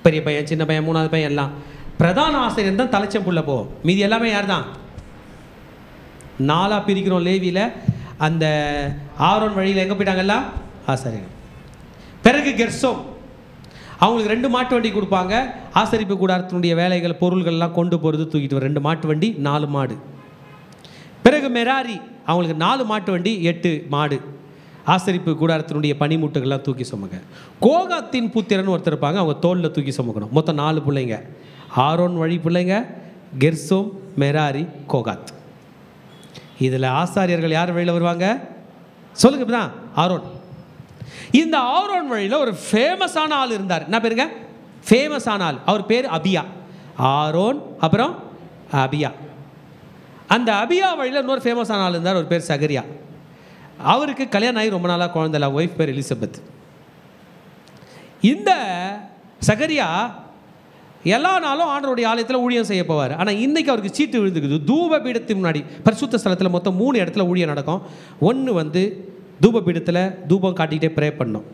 பெரிய பையன், சின்ன பையன், 3வது பையன் எல்லாம். பிரதான ஆசிரியர் தான் தலைச்சம் புள்ள போவோம். மீதி எல்லாமே யார் தான்? 4ஆக பிரிக்கிறோம் லேவியில். அந்த ஆரோன் வழியில் எங்கே போயிட்டாங்கல்லாம்? ஆசாரியர்கள். பிறகு கெர்சோம், அவங்களுக்கு 2 மாட்டு வண்டி கொடுப்பாங்க. ஆசரிப்பு கூடாரத்தினுடைய வேலைகள் பொருள்கள்லாம் கொண்டு போகிறது தூக்கிட்டு வர 2 மாட்டு வண்டி 4 மாடு. பிறகு மெராரி, அவங்களுக்கு 4 மாட்டு வண்டி 8 மாடு. ஆசரிப்பு கூடாரத்தினுடைய பனிமூட்டுகள்லாம் தூக்கி சுமங்க. கோகாத்தின் புத்திரன் ஒருத்தர் இருப்பாங்க, அவங்க தோளில் தூக்கி சுமக்கணும். மொத்தம் 4 பிள்ளைங்க. ஆரோன் வழி பிள்ளைங்க கெர்சோம், மெராரி, கோகாத். இதில் ஆசாரியர்கள் யார் வழியில் வருவாங்க சொல்லுங்க? இப்போ தான் ஆரோன். இந்த ஆரோன் வழியில் ஒரு ஃபேமஸான ஆள் இருந்தார். என்ன பேருங்க? ஃபேமஸான ஆள். அவர் பேர் அபியா. ஆரோன் அப்புறம் அபியா. அந்த அபியா வழியில் இன்னொரு ஃபேமஸான ஆள் இருந்தார், ஒரு பேர் சகரியா. அவருக்கு கல்யாணம் ஆகி ரொம்ப நாளாக குழந்தை இல்லை. ஒய்ஃப் பேர் எலிசபெத். இந்த சகரியா எல்லா நாளும் ஆண்டவருடைய ஆலயத்தில் ஊழியம் செய்ய போவார். ஆனால் இன்றைக்கி அவருக்கு சீட்டு விழுந்துக்குது. தூப பீடத்துக்கு முன்னாடி பரிசுத்த ஸ்தலத்தில் மொத்தம் 3 இடத்துல ஊழியம் நடக்கும். ஒன்று தூப பீடத்தில் தூபம் காட்டிக்கிட்டே ப்ரே பண்ணோம்.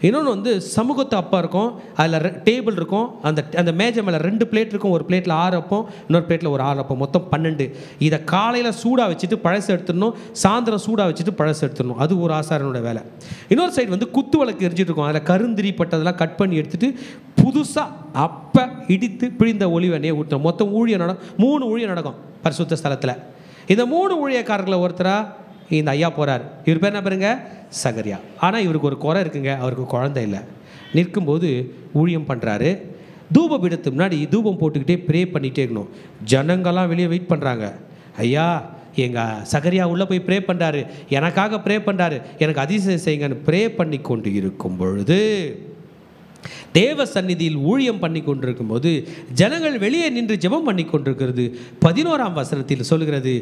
இன்னொன்று சமூகத்து அப்பா இருக்கும், அதில் டேபிள் இருக்கும். அந்த மேஜை மேலே 2 பிளேட் இருக்கும். ஒரு பிளேட்டில் 6 அப்பம், இன்னொரு பிளேட்டில் ஒரு 6 அப்பம், மொத்தம் 12. இதை காலையில் சூடாக வச்சுட்டு பழசு எடுத்துடணும், சாயந்தரம் சூடாக வச்சுட்டு பழசு எடுத்துடணும். அது ஒரு ஆசாரனோட வேலை. இன்னொரு சைடு குத்து விளக்கு எரிஞ்சிட்டு இருக்கும். அதில் கருந்திரி பட்டதெல்லாம் கட் பண்ணி எடுத்துகிட்டு புதுசாக அப்போ இடித்து பிழிந்த ஒளிவெண்ணையை ஊற்றணும். மொத்தம் ஊழியம் 3 ஊழியம் நடக்கும் பரிசுத்த ஸ்தலத்தில். இந்த 3 ஊழியக்காரர்களை ஒருத்தராக இந்த ஐயா போகிறார். இவர் பேர் என்ன பாருங்க? சகரியா. ஆனால் இவருக்கு ஒரு குறை இருக்குங்க, அவருக்கு குழந்தை இல்லை. நிற்கும்போது ஊழியம் பண்ணுறாரு. தூப பீடத்துக்கு முன்னாடி தூபம் போட்டுக்கிட்டே ப்ரே பண்ணிகிட்டே இருக்கணும். ஜனங்கள்லாம் வெளியே வெயிட் பண்ணுறாங்க. ஐயா எங்கள் சகரியா உள்ளே போய் ப்ரே பண்ணுறாரு, எனக்காக ப்ரே பண்ணுறாரு, எனக்கு அதிசயம் செய்யுங்கன்னு ப்ரே பண்ணி கொண்டு இருக்கும் பொழுது, தேவ சந்நிதியில் ஊழியம் பண்ணி கொண்டிருக்கும் போது ஜனங்கள் வெளியே நின்று ஜெபம் பண்ணி கொண்டிருக்கிறது. 11ஆம் வசனத்தில் சொல்கிறது,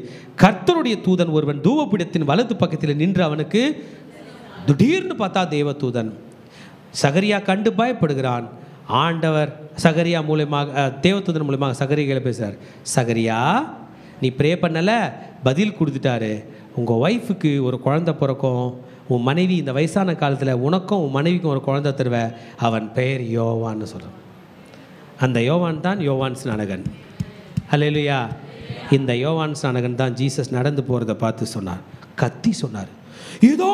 கர்த்தருடைய தூதன் ஒருவன் தூபபீடத்தின் வலது பக்கத்தில் நின்று அவனுக்கு திடீர்னு பார்த்தா தேவ தூதன். சகரியா கண்டு பயப்படுகிறான். ஆண்டவர் சகரியா மூலமாக, தேவதூதன் மூலமாக சகரியாவில் பேசுகிறார். சகரியா நீ ப்ரே பண்ணலை, பதில் கொடுத்துட்டாரு. உங்கள் ஒய்ஃபுக்கு ஒரு குழந்தை பிறக்கும். உன் மனைவி இந்த வயசான காலத்தில் உனக்கும் உன் மனைவிக்கும் ஒரு குழந்தை தருவ. அவன் பெயர் யோவான்னு சொல்கிறான். அந்த யோவான் தான் யோவான் ஸ்நானகன். அல்லேலூயா. இந்த யோவான் ஸ்நானகன் தான் ஜீசஸ் நடந்து போகிறத பார்த்து சொன்னார், கத்தி சொன்னார், இதோ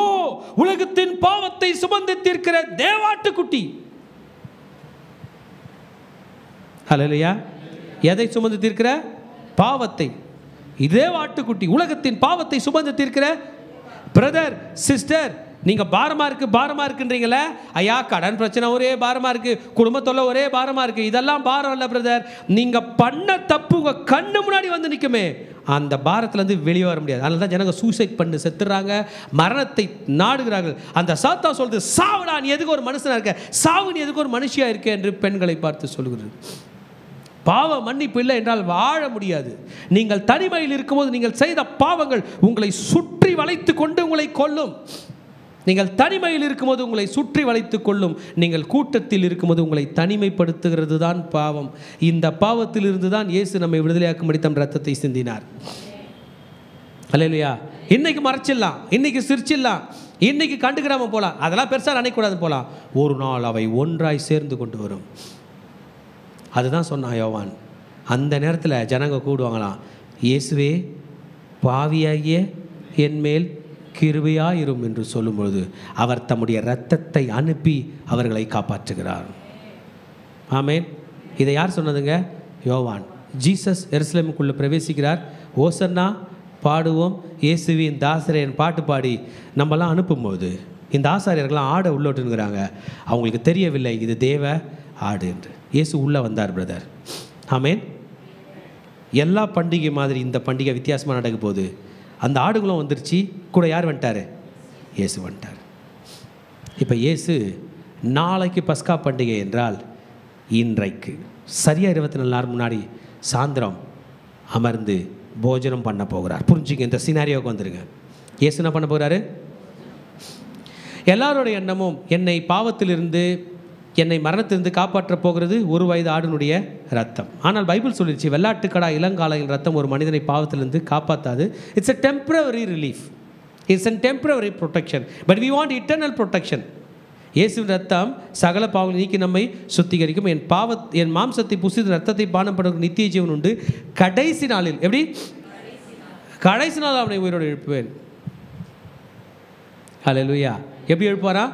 உலகத்தின் பாவத்தை சுமந்து தீர்க்கிற தேவாட்டுக்குட்டி. அல்லேலூயா. எதை சுமந்து தீர்க்கிற? பாவத்தை. இதே ஆட்டுக்குட்டி உலகத்தின் பாவத்தை சுமந்து தீர்க்கிற பிரதர் சிஸ்டர், நீங்கள் பாரமாக இருக்குன்றீங்களே, ஐயா கடன் பிரச்சனை ஒரே பாரமாக இருக்குது, குடும்பத்தொல்லை ஒரே பாரமாக இருக்குது, இதெல்லாம் பாரம் இல்லை பிரதர். நீங்கள் பண்ண தப்பு உங்கள் கண்ணு முன்னாடி வந்து நிற்குமே, அந்த பாரத்துலேருந்து வெளியே வர முடியாது. அதனால தான் ஜனங்க சூசைட் பண்ணி செத்துறாங்க, மரணத்தை நாடுகிறார்கள். அந்த சாத்தா சொல்றது, சாவுடா நீ எதுக்கு ஒரு மனுஷனாக இருக்க, சாவு நீ எதுக்கு ஒரு மனுஷியாக இருக்க என்று பெண்களை பார்த்து சொல்கிறது. பாவ மன்னிப்பு இல்லை என்றால் வாழ முடியாது. நீங்கள் தனிமையில் இருக்கும்போது நீங்கள் செய்த பாவங்கள் உங்களை சுற்றி வளைத்து கொண்டு உங்களை கொல்லும். நீங்கள் தனிமையில் இருக்கும்போது உங்களை சுற்றி வளைத்துக் கொள்ளும். நீங்கள் கூட்டத்தில் இருக்கும்போது உங்களை தனிமைப்படுத்துகிறது தான் பாவம். இந்த பாவத்தில் இருந்து தான் இயேசு நம்மை விடுதலையாக்கும்படி தம் ரத்தத்தை சிந்தினார். அல்லேலூயா. இன்னைக்கு மறைச்சிடலாம், இன்னைக்கு சிரிச்சிடலாம், இன்னைக்கு கண்டுக்கிடாம போகலாம், அதெல்லாம் பெருசாக நினைக்கக்கூடாது போகலாம். ஒரு நாள் அவை ஒன்றாய் சேர்ந்து கொண்டு வரும். அதுதான் சொன்னான் யோவான். அந்த நேரத்தில் ஜனங்க கூடுவாங்களாம், இயேசுவே பாவியாகிய என்மேல் கிருபையாயிரும் என்று சொல்லும்பொழுது அவர் தம்முடைய இரத்தத்தை அனுப்பி அவர்களை காப்பாற்றுகிறார். ஆமென். இதை யார் சொன்னதுங்க? யோவான். ஜீசஸ் எருசலேமுக்குள்ளே பிரவேசிக்கிறார். ஓசன்னா பாடுவோம் இயேசுவின் தாசரேன் பாட்டு பாடி நம்மலாம் அனுப்பும்போது இந்த ஆசாரியர்கள்லாம் ஆடை உள்ளோட்டுங்கிறாங்க. அவங்களுக்கு தெரியவில்லை இது தேவ ஆடு என்று. இயேசு உள்ளே வந்தார் பிரதர். ஆமென். எல்லா பண்டிகை மாதிரி இந்த பண்டிகை வித்தியாசமாக நடக்க போகுது. அந்த ஆடுகளும் வந்துருச்சு, கூட யார் வந்துட்டார்? இயேசு வந்துட்டார். இப்போ இயேசு நாளைக்கு பஸ்கா பண்டிகை என்றால் இன்றைக்கு சரியாக 24 நாள் முன்னாடி சாயந்தரம் அமர்ந்து போஜனம் பண்ண போகிறார். புரிஞ்சுங்க, இந்த சினாரியோவுக்கு வந்துருங்க. இயேசு என்ன பண்ண போகிறாரு? எல்லாரோடைய எண்ணமும் என்னை பாவத்திலிருந்து என்னை மரணத்திலிருந்து காப்பாற்றப் போகிறது ஒரு வயது ஆடினுடைய ரத்தம். ஆனால் பைபிள் சொல்லிடுச்சு, வெள்ளாட்டுக்கடா இளங்காலையில் ரத்தம் ஒரு மனிதனை பாவத்திலிருந்து காப்பாற்றாது. It's a temporary relief, it's a temporary protection, but we want eternal protection. இயேசுவின் ரத்தம் சகல பாவங்களை நீக்கி நம்மை சுத்திகரிக்கும். என் மாம்சத்தை புசித்து ரத்தத்தை பானம் பண்ணும் நித்திய ஜீவன் உண்டு. கடைசி நாளில் எப்படி? கடைசி நாள் அவனை உயிரோடு எழுப்புவேன். ஹல்லேலூயா. எப்படி எழுப்பாரா?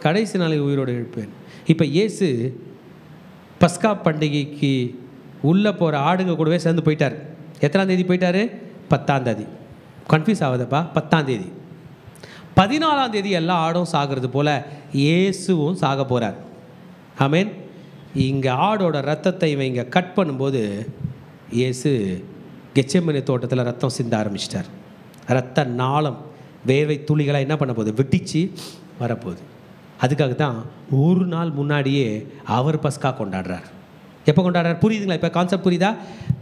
கடைசி நாளில் உயிரோடு எழுப்புவேன். இப்போ இயேசு பஸ்கா பண்டிகைக்கு உள்ளே போகிற ஆடுங்க கூடவே சேர்ந்து போயிட்டார். எத்தனாம் தேதி போயிட்டார்? 10ஆம் தேதி. கன்ஃபியூஸ் ஆகுதுப்பா. 10ஆம் தேதி. 14ஆம் தேதி எல்லா ஆடும் சாகிறது போல் இயேசுவும் சாக போகிறார். ஆமென். இங்கே ஆடோட ரத்தத்தை இவன் இங்கே கட் பண்ணும்போது இயேசு கெத்செமனே தோட்டத்தில் ரத்தம் சிந்த ஆரம்பிச்சிட்டார். ரத்த நாளம் வேர்வை துளிகளாக என்ன பண்ண போகுது? வெட்டிச்சு வரப்போகுது. அதுக்காக தான் ஒரு நாள் முன்னாடியே அவர் பஸ்கா கொண்டாடுறார். எப்போ கொண்டாடுறார்? புரியுதுங்களா? இப்போ கான்செப்ட் புரியுதா?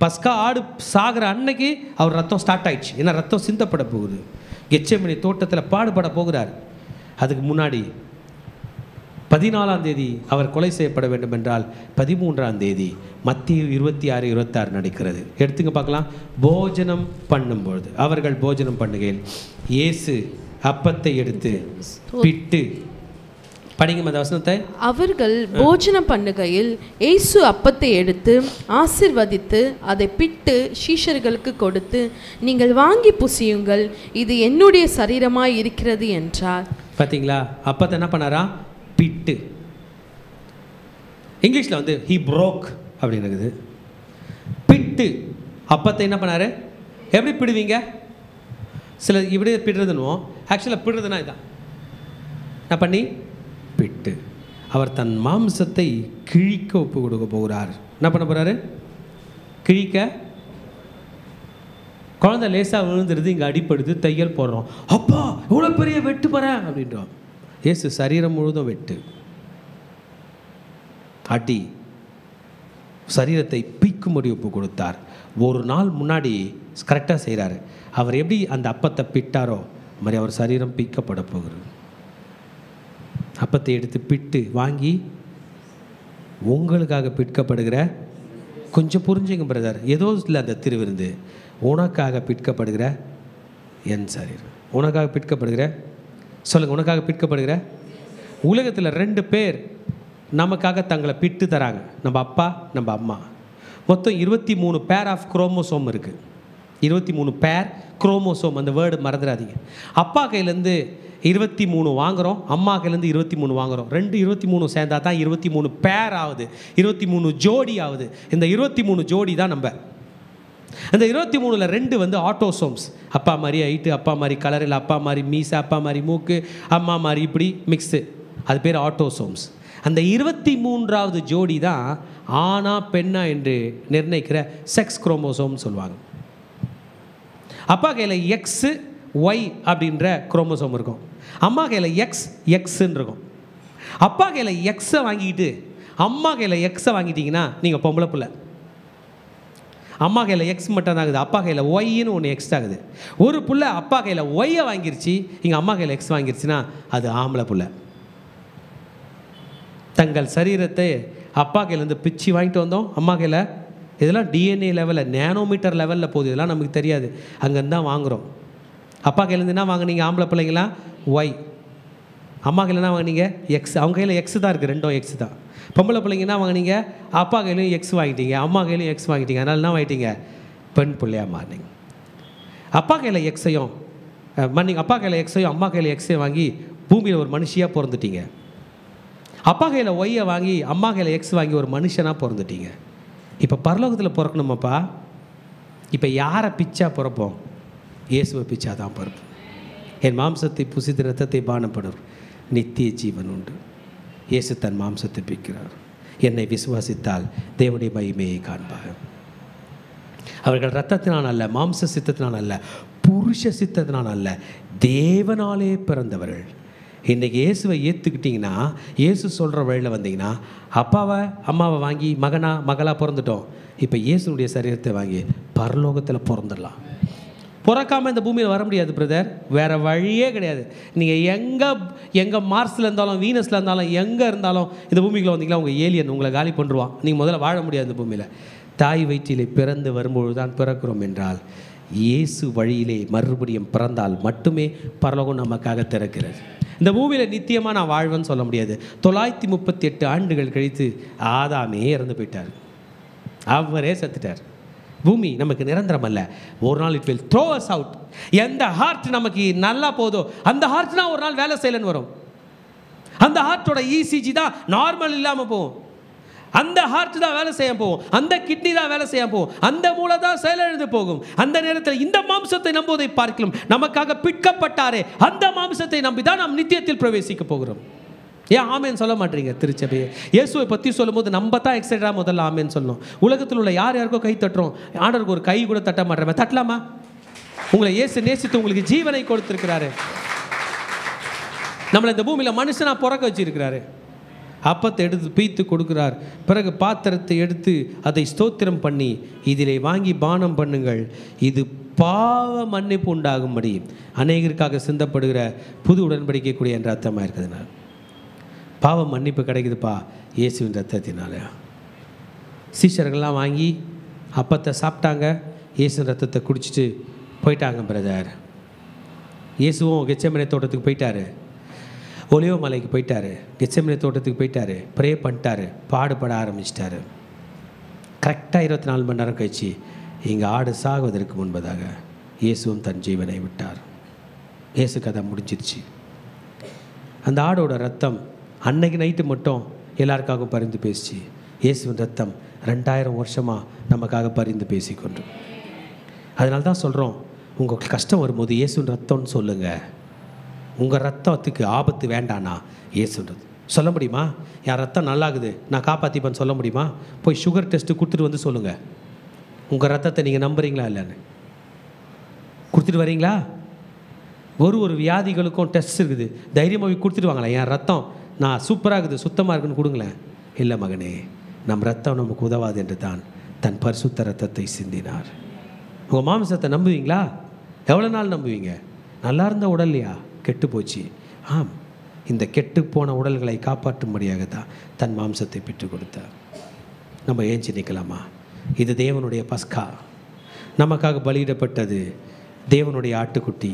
பஸ்கா ஆடு சாகிற அன்னைக்கு அவர் ரத்தம் ஸ்டார்ட் ஆயிடுச்சு. ஏன்னா ரத்தம் சிந்தப்பட போகுது. கெத்செமனே தோட்டத்தில் பாடுபட போகிறார். அதுக்கு முன்னாடி 14ஆம் தேதி அவர் கொலை செய்யப்பட வேண்டும் என்றால் 13ஆம் தேதி மத்திய 26, 26 நடக்கிறது. எடுத்துங்க பார்க்கலாம். போஜனம் பண்ணும்பொழுது அவர்கள் போஜனம் பண்ணுகையில் இயேசு அப்பத்தை எடுத்து பிட்டு, படிங்க அந்த வசனத்தை. அவர்கள் போஜனம் பண்ணுகையில் இயேசு அப்பத்தை எடுத்து ஆசீர்வதித்து அதை பிட்டு சீஷர்களுக்கு கொடுத்து, நீங்கள் வாங்கி புசியுங்கள், இது என்னுடைய சரீரமாய் இருக்கிறது என்றார். பார்த்தீங்களா? அப்பத்தை என்ன பண்ணாரா? பிட்டு. இங்கிலீஷில் வந்து he broke அப்படின்னு இருக்குது. பிட்டு அப்பத்தை என்ன பண்ணாரு? எப்படி பிடுவீங்க? சில இப்படி பிடுறதுன்னு, ஆக்சுவலாக பிடுறதுன்னா இதான். நான் பண்ணி பிட்டு அவர் தன் மாம்சத்தை கிழிக்க ஒப்பு கொடுக்க போகிறார். என்ன பண்ண போகிறாரு? கிழிக்க. குழந்தை லேசாக விழுந்துருது, இங்கே அடிப்படுது, தையல் போடுறோம். அப்பா இவ்வளோ பெரிய வெட்டு போகிறேன் அப்படின்றோம். இயேசு சரீரம் முழுதும் வெட்டு, அடி, சரீரத்தை பீக்கும்படி ஒப்பு கொடுத்தார். ஒரு நாள் முன்னாடி கரெக்டாக செய்கிறாரு. அவர் எப்படி அந்த அப்பத்தை பிட்டாரோ மாதிரி அவர் சரீரம் பீக்கப்பட போகிறது. அப்பத்தை எடுத்து பிட்டு வாங்கி உங்களுக்காக பிற்கப்படுகிற, கொஞ்சம் புரிஞ்சுங்க பிரதர், ஏதோ இல்லை அந்த திருவிருந்து, உனக்காக பிற்கப்படுகிற என் சரீரம். உனக்காக பிற்கப்படுகிற, சொல்லுங்கள், உனக்காக பிற்கப்படுகிற. உலகத்தில் 2 பேர் நமக்காக தங்களை பிட்டு தராங்க, நம்ம அப்பா நம்ம அம்மா. மொத்தம் 23 பேர் ஆஃப் குரோமோசோம் இருக்குது. 23 பேர் குரோமோசோம், அந்த வேர்டு மறந்துடாதீங்க. அப்பா கையிலேருந்து 23 வாங்குகிறோம், அம்மா கையிலேருந்து 23 வாங்குகிறோம். 23 சேர்ந்தா தான் 23 பேர் ஆகுது, 23 ஜோடி ஆகுது. இந்த 23 ஜோடி தான் நம்ம. அந்த 23ல் 2 வந்து ஆட்டோசோம்ஸ். அப்பா மாதிரி ஹைட்டு, அப்பா மாதிரி கலர், இல்லை அப்பா மாதிரி மீசை, அப்பா மாதிரி மூக்கு, அம்மா மாதிரி இப்படி மிக்ஸு, அது பேர் ஆட்டோசோம்ஸ். அந்த 23வது ஜோடி தான் ஆணா பெண்ணா என்று நிர்ணயிக்கிற செக்ஸ் குரோமோசோம்னு சொல்லுவாங்க. அப்பா கையில் எக்ஸு ஒய் அப்படின்ற குரோமோசோம் இருக்கும், அம்மா கையில் எக்ஸ்ன்னு இருக்கும். அப்பா கையில் எக்ஸை வாங்கிக்கிட்டு அம்மா கையில் எக்ஸை வாங்கிட்டீங்கன்னா நீங்கள் பொம்பளை பிள்ளை. அம்மா கையில் எக்ஸ் மட்டும் தான் ஆகுது, அப்பா கையில் ஒய்ன்னு ஒன்று எக்ஸ்ட்ரா ஆகுது. ஒரு புள்ள அப்பா கையில் ஒய்யை வாங்கிருச்சு, இங்கே அம்மா கையில் எக்ஸ் வாங்கிருச்சுன்னா அது ஆம்பளை புள்ள. தங்கள் சரீரத்தை அப்பா கையிலேருந்து பிச்சு வாங்கிட்டு வந்தோம் அம்மா கையில். இதெல்லாம் டிஎன்ஏ லெவலில், நேனோமீட்டர் லெவலில் போகுது, இதெல்லாம் நமக்கு தெரியாது, அங்கேருந்து தான் வாங்குகிறோம். அப்பா கையிலேருந்து என்ன வாங்கினீங்க ஆம்பளை பிள்ளைங்களா? ஒய். அம்மா கையில் என்ன வாங்கினீங்க? எக்ஸ். அவங்க கையில் எக்ஸ் தான் இருக்குது, ரெண்டும் எக்ஸ் தான். பொம்பளை பிள்ளைங்க என்ன வாங்கினீங்க? அப்பா கையிலையும் எக்ஸ் வாங்கிட்டீங்க, அம்மா கையிலையும் எக்ஸ் வாங்கிட்டீங்க, அதனால என்ன வாங்கிட்டீங்க? பெண் பிள்ளையாக மாறினீங்க. அப்பா கையில் எக்ஸையும் அப்பா கையில் எக்ஸையும் அம்மா கையில் எக்ஸையும் வாங்கி பூமியில் ஒரு மனுஷியாக பிறந்துட்டீங்க. அப்பா கையில் ஒய்யை வாங்கி அம்மா கையில் எக்ஸ் வாங்கி ஒரு மனுஷனாக பிறந்துட்டீங்க. இப்போ பரலோகத்தில் பிறக்கணுமாப்பா? இப்போ யாரை பிச்சா பிறப்போம்? இயேசுவை பிச்சா தான் பிறப்போம். என் மாம்சத்தை புசித்து ரத்தத்தை பானப்படும் நித்திய ஜீவன் உண்டு. இயேசு தன் மாம்சத்தை பிக்கிறார். என்னை விசுவாசித்தால் தேவனுடைய மகிமையை காண்பார். அவர்கள் இரத்தத்தினால் அல்ல, மாம்ச சித்தத்தினால் அல்ல, புருஷ சித்தத்தினால் அல்ல, தேவனாலே பிறந்தவர்கள். இன்றைக்கி இயேசுவை ஏற்றுக்கிட்டிங்கன்னா, இயேசு சொல்கிற வழியில் வந்தீங்கன்னா, அப்பாவை அம்மாவை வாங்கி மகளாக பிறந்துட்டோம். இப்போ இயேசுனுடைய சரீரத்தை வாங்கி பரலோகத்தில் பிறந்துடலாம். பிறக்காமல் இந்த பூமியில் வர முடியாது பிரதர், வேறு வழியே கிடையாது. நீங்கள் எங்கே மார்ஸில் இருந்தாலும் வீனஸில் இருந்தாலும் எங்கே இருந்தாலும் இந்த பூமிக்குள்ள வந்தீங்களா உங்கள் ஏலியன் உங்களை காலி பண்ணுவான். நீங்கள் முதல்ல வாழ முடியாது இந்த பூமியில். தாய் வயிற்றிலே பிறந்து வரும்பொழுது தான் பிறக்கிறோம் என்றால், இயேசு வழியிலே மறுபடியும் பிறந்தால் மட்டுமே பரலோகம் நமக்காக திறக்கிறது. இந்த பூமியில் நித்தியமாக நான் வாழ்வேன்னு சொல்ல முடியாது. 938 ஆண்டுகள் கழித்து ஆதாமே இறந்து போயிட்டார், அவரே செத்துட்டார். பூமி நமக்கு நிரந்தரம் அல்ல. ஒரு நாள் it will throw as out. எந்த ஹார்ட் நமக்கு நல்லா போதோ அந்த ஹார்ட்னா ஒரு நாள் வேலை செய்யலன்னு வரும். அந்த ஹார்ட்டோட இசிஜி தான் நார்மல் இல்லாமல் போகும், அந்த ஹார்ட் தான் வேலை செய்ய போகும், அந்த கிட்னி தான் வேலை செய்ய போகும், அந்த மூளை தான் செயலிழந்து போகும். அந்த நேரத்தில் இந்த மாம்சத்தை நம்புவதை பார்க்கலாம், நமக்காக பிற்கப்பட்டாரே அந்த மாம்சத்தை நம்பி தான் நாம் நித்தியத்தில் பிரவேசிக்க போகிறோம். ஏன் ஆமேன்னு சொல்ல மாட்டீங்க? திருச்சபையை இயேசுவை பற்றி சொல்லும் போது நம்ம தான் எக்ஸைட்டாக முதல்ல ஆமேன்னு சொல்லணும். உலகத்தில் உள்ள யாருக்கோ கை தட்டுறோம், ஆண்டவருக்கு ஒரு கை கூட தட்ட மாட்டேன். தட்டலாமா? உங்களை இயேசு நேசித்து உங்களுக்கு ஜீவனை கொடுத்துருக்கிறாரு. நம்மளை இந்த பூமியில் மனுஷனாக பிறக்க வச்சிருக்கிறாரு. அப்பத்தை எடுத்து பீத்து கொடுக்கிறார். பிறகு பாத்திரத்தை எடுத்து அதை ஸ்தோத்திரம் பண்ணி, இதிலே வாங்கி பானம் பண்ணுங்கள், இது பாவ மன்னிப்பு உண்டாகும்படி அநேகருக்காக சிந்தப்படுகிற புது உடன்படிக்கக்கூடிய என்ற அர்த்தமாக இருக்குதுனால பாவ மன்னிப்பு கிடைக்குதுப்பா இயேசுவின் ரத்தத்தினால. சீஷர்கள்லாம் வாங்கி அப்பத்தை சாப்பிட்டாங்க, இயேசுவின் ரத்தத்தை குடிச்சிட்டு போயிட்டாங்க பிரதர். இயேசுவும் கெத்செமனே தோட்டத்துக்கு போயிட்டாரு, ஒலிவ மலைக்கு போயிட்டாரு, கெத்செமனே தோட்டத்துக்கு போயிட்டாரு, ப்ரே பண்ணிட்டாரு, பாடுபட ஆரம்பிச்சிட்டாரு. கரெக்டாக 24 மணி நேரம் கழிச்சு இங்கே ஆடு சாகுவதற்கு முன்பதாக இயேசுவும் தன் ஜீவனை விட்டார். இயேசு கதை முடிஞ்சிருச்சு. அந்த ஆடோட ரத்தம் அன்னைக்கு நைட்டு மட்டும் எல்லாருக்காகவும் பரிந்து பேசிச்சு. இயேசுவின் ரத்தம் 2000 வருஷமாக நமக்காக பரிந்து பேசிக்கொண்டு. அதனால தான் சொல்கிறோம், உங்கள் கஷ்டம் வரும்போது இயேசுவின் ரத்தம்னு சொல்லுங்கள். உங்கள் ரத்தத்துக்கு ஆபத்து வேண்டானா இயேசுவின் ரத்தம் சொல்ல முடியுமா? என் ரத்தம் நல்லாகுது நான் காப்பாற்றிப்பேன்னு சொல்ல முடியுமா? போய் சுகர் டெஸ்ட்டு கொடுத்துட்டு வந்து சொல்லுங்கள், உங்கள் ரத்தத்தை நீங்கள் நம்புறீங்களா இல்லைன்னு. கொடுத்துட்டு வரீங்களா? ஒரு வியாதிகளுக்கும் டெஸ்ட் இருக்குது, தைரியமாக கொடுத்துட்டு வாங்களேன், என் ரத்தம் நான் சூப்பராக இருக்குது சுத்தமாக இருக்குன்னு கொடுங்களேன். இல்லை மகனே, நம் ரத்தம் நமக்கு உதவாது என்று தான் தன் பரிசுத்த ரத்தத்தை சிந்தினார். உங்கள் மாம்சத்தை நம்புவீங்களா? எவ்வளோ நாள் நம்புவீங்க? நல்லா இருந்த உடல்லையா கெட்டு போச்சு? ஆம், இந்த கெட்டு போன உடல்களை காப்பாற்றும்படியாக தான் தன் மாம்சத்தை பெற்றுக் கொடுத்தார். நம்ம ஏஞ்சி நிற்கலாமா? இது தேவனுடைய பஸ்கா, நமக்காக பலியிடப்பட்டது தேவனுடைய ஆட்டுக்குட்டி.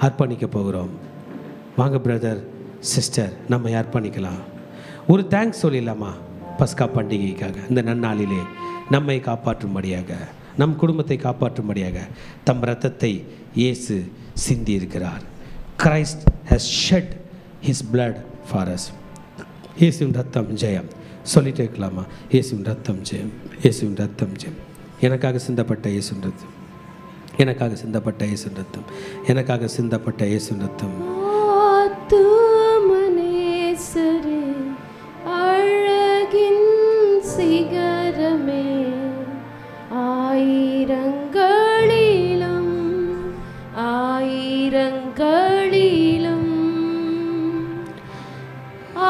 அர்ப்பணிக்க போகிறோம். வாங்க பிரதர் சிஸ்டர், நம்ம அர்ப்பணிக்கலாம். ஒரு தேங்க்ஸ் சொல்லிடலாமா பஸ்கா பண்டிகைக்காக? இந்த நன்னாளிலே நம்மை காப்பாற்றும்படியாக, நம் குடும்பத்தை காப்பாற்றும்படியாக தம் இரத்தத்தை இயேசு சிந்தி இருக்கிறார். Christ has shed his blood for us. இயேசுவின் ரத்தம் ஜெயம் சொல்லிட்டே இருக்கலாமா? இயேசுவின் ரத்தம் ஜெயம், இயேசுவின் ரத்தம் ஜெயம். எனக்காக சிந்தப்பட்ட இயேசுவின் ரத்தம், எனக்காக சிந்தப்பட்ட இயேசுவின் ரத்தம், எனக்காக சிந்தப்பட்ட இயேசுவின் ரத்தம். ஆத்துமனேசரே அழகின் சிகரமே, ஆயிரங்களிலும் ஆயிரங்களிலும்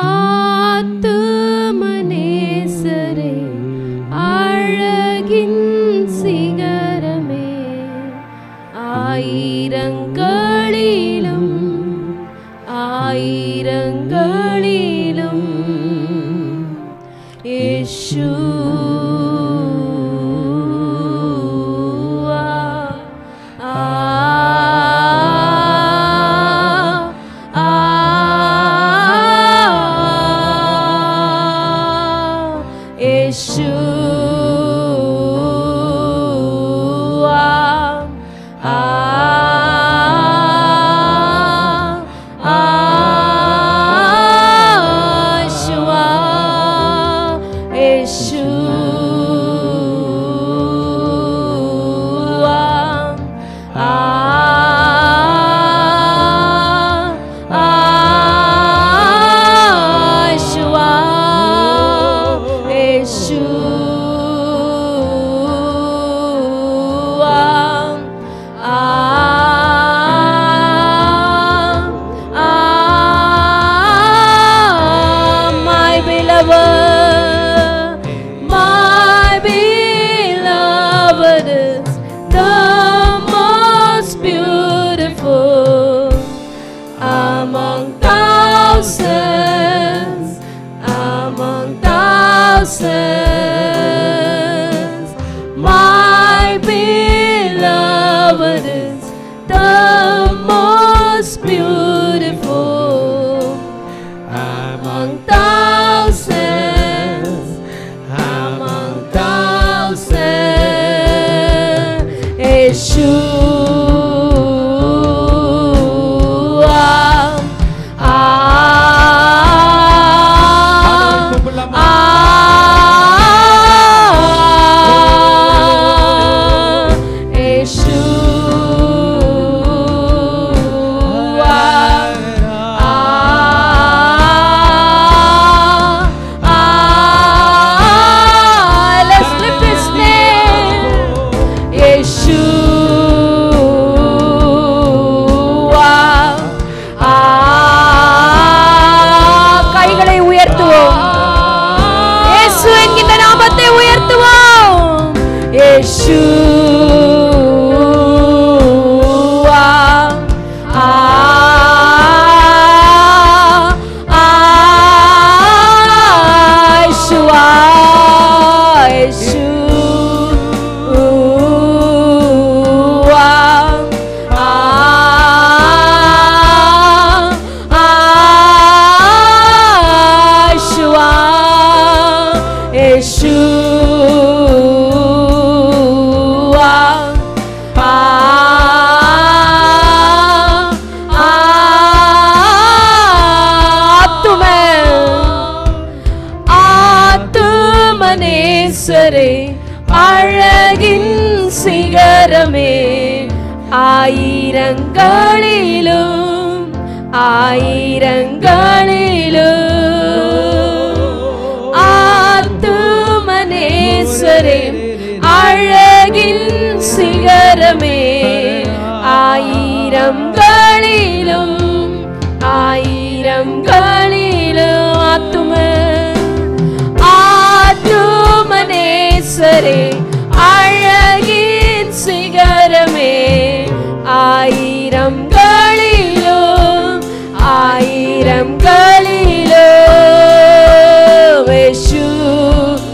ஆத்துமனேசரே அழகின் சிகரமே, ஆயிரங்களிலும் ஆயிரங்களிலும் இயேசுவா. அழகின் சிகரமே, ஆயிரங்களிலும் ஆயிரங்களிலும் ஆத்துமனேஸ்வரே அழகின் சிகரமே, ஆயிரங்களிலும் ஆயிரங்களிலும் ஆத்துமனேஸ்வரே அழகின் சிகரமே, ஆயிரங்களிலும் ஆயிரங்களிலும் இயேசுவா.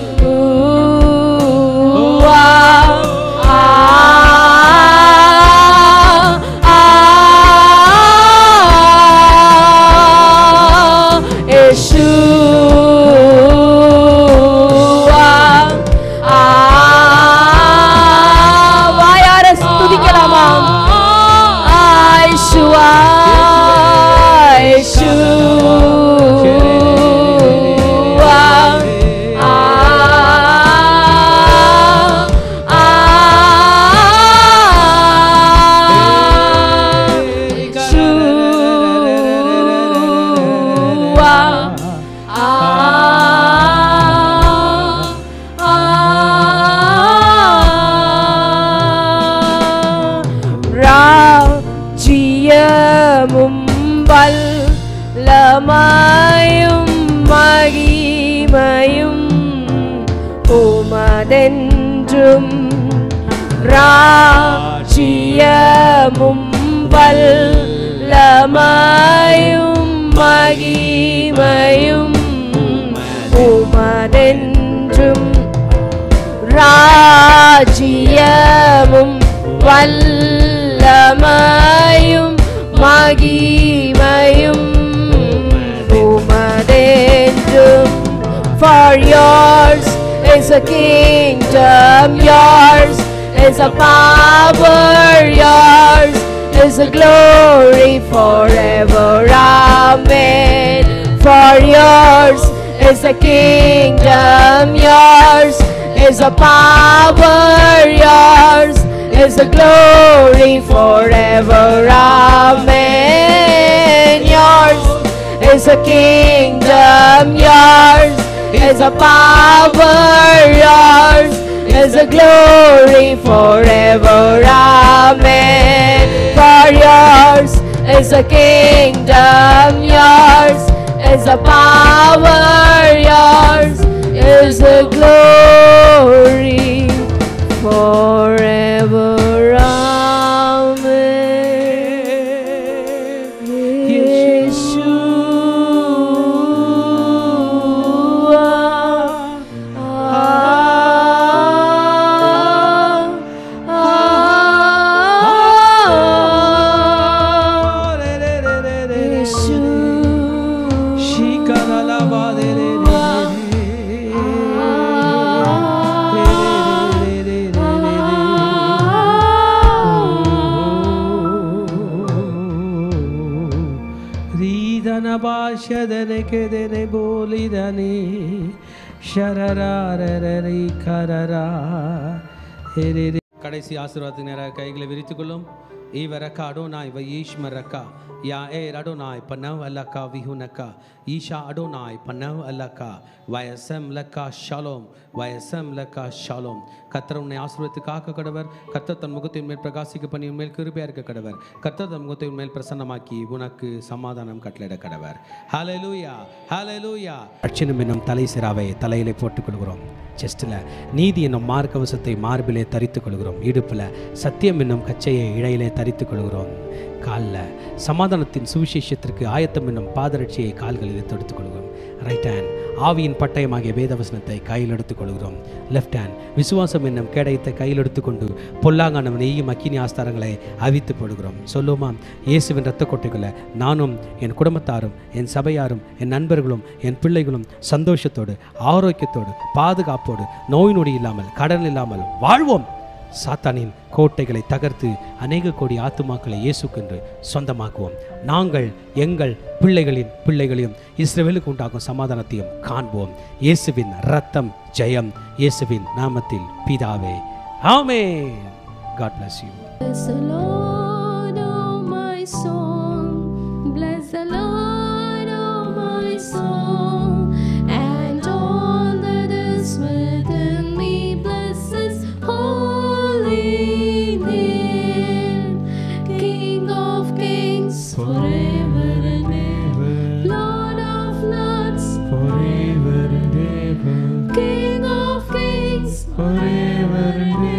இயேசுவா உமதென்றும் ராஜ்யமும் வல்லமையும் மகிமையும் உமதென்றும் ராஜ்யமும் வல்லமையும் மகிமையும் உமதென்றும். For yours is a kingdom, yours is a power, yours is a glory forever. Amen. For yours is a kingdom, yours is a power, yours is a glory forever. Amen. Yours is a kingdom, yours is a power, yours is a glory forever. Amen. For yours is a kingdom, yours is a power, yours is a glory forever. Shadane kedene bolidane sharararari karara. கடைசி ஆசீர்வாதத்துக்கு நேராக கைகளை விரித்துக் கொள்ளும். ஈவரக்கா அடோனாய் வயீஷ்மரக்கா யா ஏ அடோனாய் பனவ் அல்லக்கா விஹுனக்கா ஈஷா அடோனாய் பனவ் அல்லக்கா வயசம் லக்கா ஷாலோம் வயசம் லக்கா ஷாலோம். கர்த்தர் உன்னை ஆசீர்வதித்து காக்க கடவர். கர்த்தர் தன் முகத்தின் மேல் பிரகாசிக்க பண்ணி உன் மேல் கிருபையா இருக்க கடவர். கர்த்தர் தன் முகத்தின் மேல் பிரசன்னமாக்கி உனக்கு சமாதானம் கட்டளையிட கடவர். ஹல்லேலூயா ஹல்லேலூயா. ரட்சணம் என்னும் தலை சிராவை தலையிலே போட்டுக் கொள்கிறோம். செஸ்டில் நீதி என்னும் மார்க்கவசத்தை மார்பிலே தரித்துக் கொள்கிறோம். இடுப்பில் சத்தியம் என்னும் கச்சையை இழையிலே தரித்துக் கொள்கிறோம். காலில் சமாதானத்தின் சுவிசேஷத்திற்கு ஆயத்தம் என்னும் பாதரட்சியை கால்களிலே தொடுத்துக் கொள்கிறோம். ரைட் ஹேண்ட் ஆவியின் பட்டயமாகிய வேதவசனத்தை கையில் எடுத்துக் கொள்கிறோம். லெஃப்ட் ஹேண்ட் விசுவாசம் என்னும் கேடயத்தை கையில் எடுத்துக்கொண்டு பொல்லாங்கானவன் நெய்யும் அக்கினி ஆஸ்தாரங்களை அவித்து போடுகிறோம். சொல்லுமா, இயேசுவின் இரத்த கொட்டைகளை நானும் என் குடும்பத்தாரும் என் சபையாரும் என் நண்பர்களும் என் பிள்ளைகளும் சந்தோஷத்தோடு ஆரோக்கியத்தோடு பாதுகாப்போடு நோய் நொடி இல்லாமல் கடன் இல்லாமல் வாழ்வோம். சாத்தானின் கோட்டைகளை தகர்த்து அநேக கோடி ஆத்துமாக்களை இயேசுக்கென்று சொந்தமாக்குவோம். நாங்கள் எங்கள் பிள்ளைகளின் பிள்ளைகளையும் இஸ்ரவேலுக்கு உண்டாகும் சமாதானத்தையும் காண்போம். இயேசுவின் இரத்தம் ஜெயம். இயேசுவின் நாமத்தில் பிதாவே ஆமென். God bless you. Bless the Lord, oh my soul. Bless the Lord, oh my soul. And all that is within me, bless His holy name. King of kings, forever and ever. Lord of lords, forever and ever. King of kings, forever and ever.